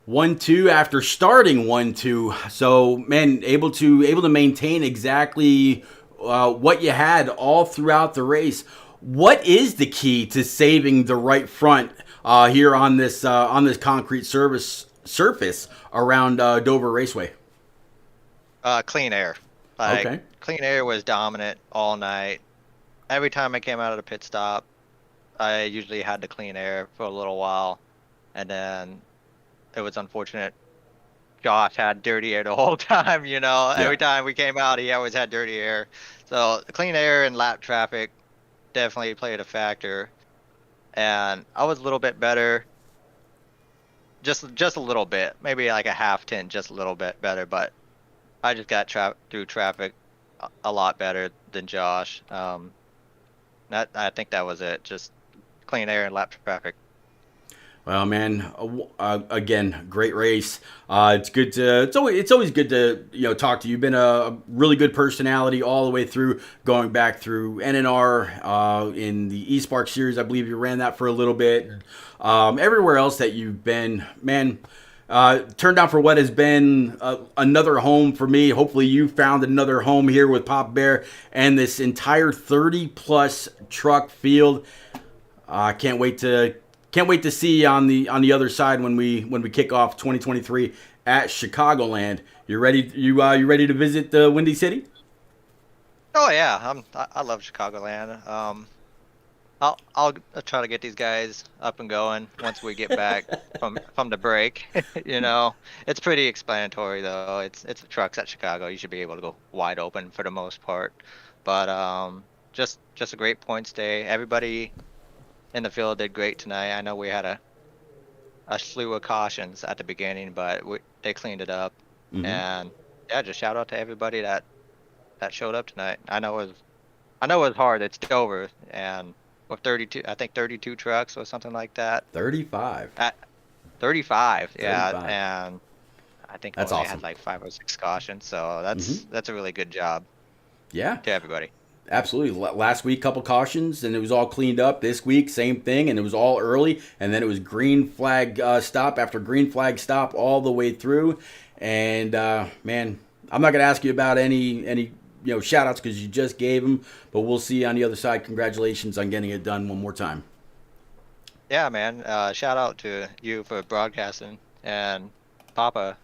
1-2 after starting 1-2. So, man, able to maintain exactly what you had all throughout the race. What is the key to saving the right front here on this concrete surface around Dover Raceway? Clean air. Okay. Clean air was dominant all night. Every time I came out of the pit stop, I usually had to clean air for a little while, and then it was unfortunate. Josh had dirty air the whole time, Yeah. Every time we came out, he always had dirty air. So the clean air and lap traffic definitely played a factor. And I was a little bit better, just a little bit, maybe like a half tint, just a little bit better. But I just got through traffic a lot better than Josh. I think that was it. Just clean air and lap traffic. Well, man, again, great race. It's always good to talk to you. You've been a really good personality all the way through, going back through NNR in the eSpark series. I believe you ran that for a little bit. Everywhere else that you've been, man, Turned down for what has been another home for me. Hopefully you found another home here with Papa Bear and this entire 30-plus truck field. Can't wait to see you on the other side when we kick off 2023 at Chicagoland. You ready? You ready to visit the Windy City? Oh yeah, I love Chicagoland. I'll try to get these guys up and going once we get back from the break. You know, it's pretty explanatory though. It's the trucks at Chicago. You should be able to go wide open for the most part. But just a great points day. Everybody in the field did great tonight. I know we had a slew of cautions at the beginning, but they cleaned it up. Mm-hmm. And yeah, just shout out to everybody that showed up tonight. I know it was hard. It's Dover, and with 32, I think 32 trucks or something like that. 35. 35, yeah, 35. and I think we That's only awesome. had like 5 or 6 cautions, so that's a really good job Yeah. to everybody. Absolutely. Last week, couple cautions, and it was all cleaned up. This week, same thing, and it was all early. And then it was green flag stop after green flag stop all the way through. And man, I'm not going to ask you about any shout outs because you just gave them, but we'll see you on the other side. Congratulations on getting it done one more time. Yeah, man. Shout out to you for broadcasting and Papa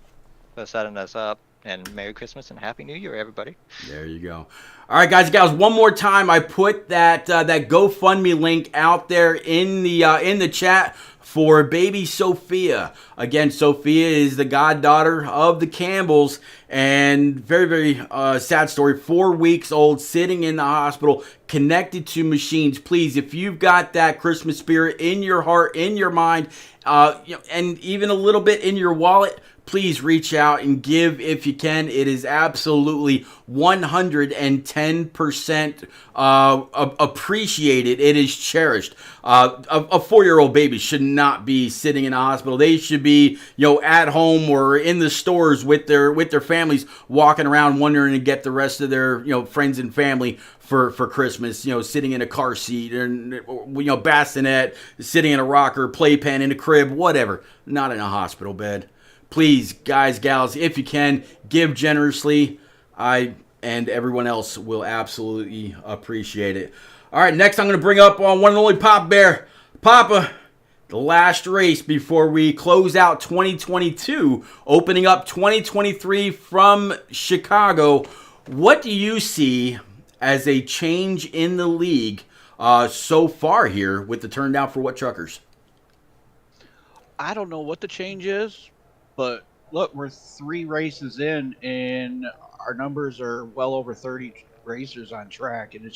for setting us up. And Merry Christmas and Happy New Year, everybody. There you go. All right, guys and gals, one more time, I put that GoFundMe link out there in the chat for baby Sophia. Again, Sophia is the goddaughter of the Campbells, and very, very sad story. 4 weeks old, sitting in the hospital, connected to machines. Please, if you've got that Christmas spirit in your heart, in your mind, and even a little bit in your wallet, please reach out and give if you can. It is absolutely 110% appreciated. It is cherished. A 4-year-old baby should not be sitting in a hospital. They should be, at home or in the stores with their families, walking around wondering to get the rest of their, friends and family for Christmas, sitting in a car seat and, bassinet, sitting in a rocker, playpen, in a crib, whatever. Not in a hospital bed. Please, guys, gals, if you can, give generously. I and everyone else will absolutely appreciate it. All right, next I'm going to bring up on one and only Papa Bear. Papa, the last race before we close out 2022, opening up 2023 from Chicago. What do you see as a change in the league so far here with the turn down for what truckers? I don't know what the change is, but look, we're 3 races in, and our numbers are well over 30 racers on track, and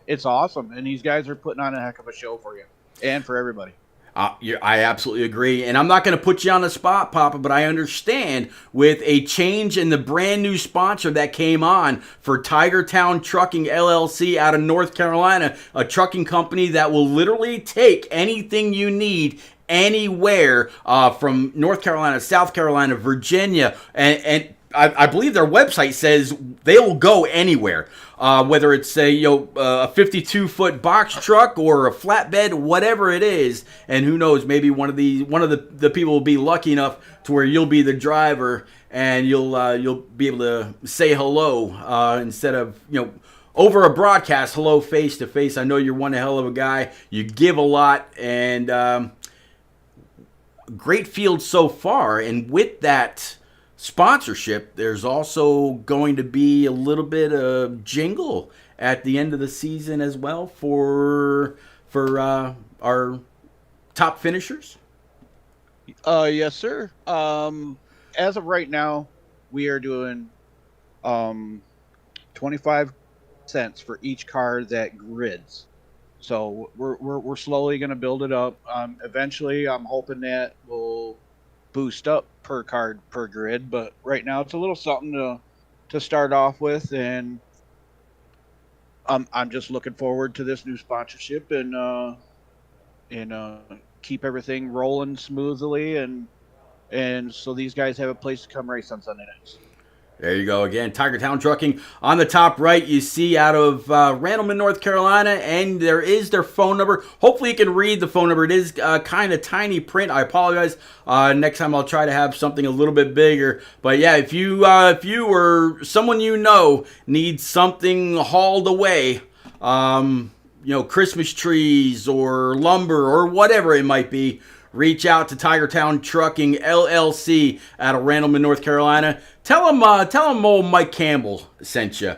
it's awesome. And these guys are putting on a heck of a show for you and for everybody. I absolutely agree. And I'm not going to put you on the spot, Papa, but I understand with a change in the brand new sponsor that came on for Tigertown Trucking LLC out of North Carolina, a trucking company that will literally take anything you need anywhere from North Carolina, South Carolina, Virginia, and I believe their website says they will go anywhere, whether it's a 52-foot box truck or a flatbed, whatever it is. And who knows, maybe one of the people will be lucky enough to where you'll be the driver and you'll be able to say hello instead of over a broadcast, hello face to face. I know you're one hell of a guy. You give a lot, and great field so far. And with that sponsorship, there's also going to be a little bit of jingle at the end of the season as well for our top finishers. Yes, sir. As of right now, we are doing 25 cents for each car that grids. So we're slowly going to build it up. Eventually, I'm hoping that will boost up per card per grid. But right now, it's a little something to start off with, and I'm just looking forward to this new sponsorship and keep everything rolling smoothly and so these guys have a place to come race on Sunday nights. There you go again. Tiger Town Trucking. On the top right, you see out of Randleman, North Carolina, and there is their phone number. Hopefully you can read the phone number. It is kind of tiny print. I apologize. Next time I'll try to have something a little bit bigger. But yeah, if you or someone you know needs something hauled away, Christmas trees or lumber or whatever it might be, reach out to Tiger Town Trucking LLC out of Randleman, North Carolina. Tell them old Mike Campbell sent you,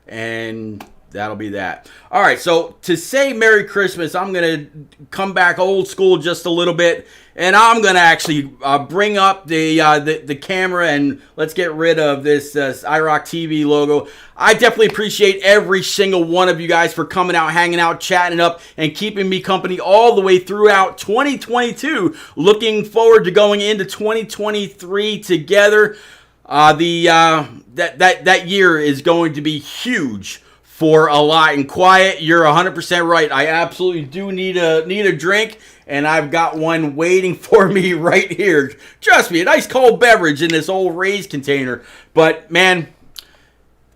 and that'll be that. All right, so to say Merry Christmas, I'm going to come back old school just a little bit, and I'm going to actually bring up the camera, and let's get rid of this iRock TV logo. I definitely appreciate every single one of you guys for coming out, hanging out, chatting up, and keeping me company all the way throughout 2022. Looking forward to going into 2023 together. That year is going to be huge for a lot. And Quiet, you're 100% right. I absolutely do need a drink, and I've got one waiting for me right here. Trust me, a nice cold beverage in this old Rays container. But man,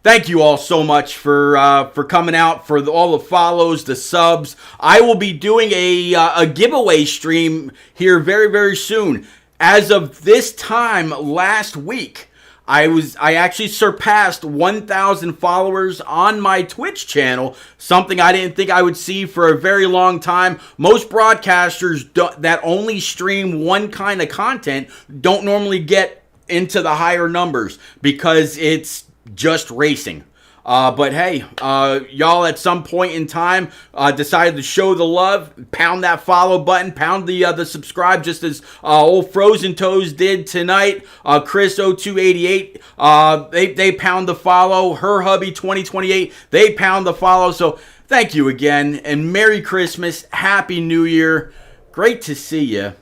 thank you all so much for coming out, for all the follows, the subs. I will be doing a giveaway stream here very, very soon. As of this time last week, I actually surpassed 1,000 followers on my Twitch channel, something I didn't think I would see for a very long time. Most broadcasters that only stream one kind of content don't normally get into the higher numbers because it's just racing. But hey, y'all at some point in time decided to show the love. Pound that follow button. Pound the subscribe, just as old Frozen Toes did tonight. Chris0288, they pound the follow. Her hubby 2028, they pound the follow. So thank you again, and Merry Christmas, Happy New Year. Great to see you,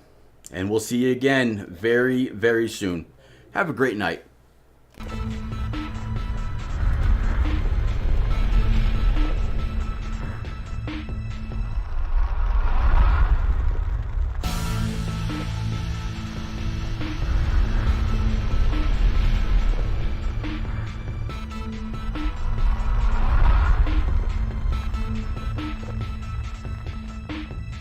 and we'll see you again very, very soon. Have a great night.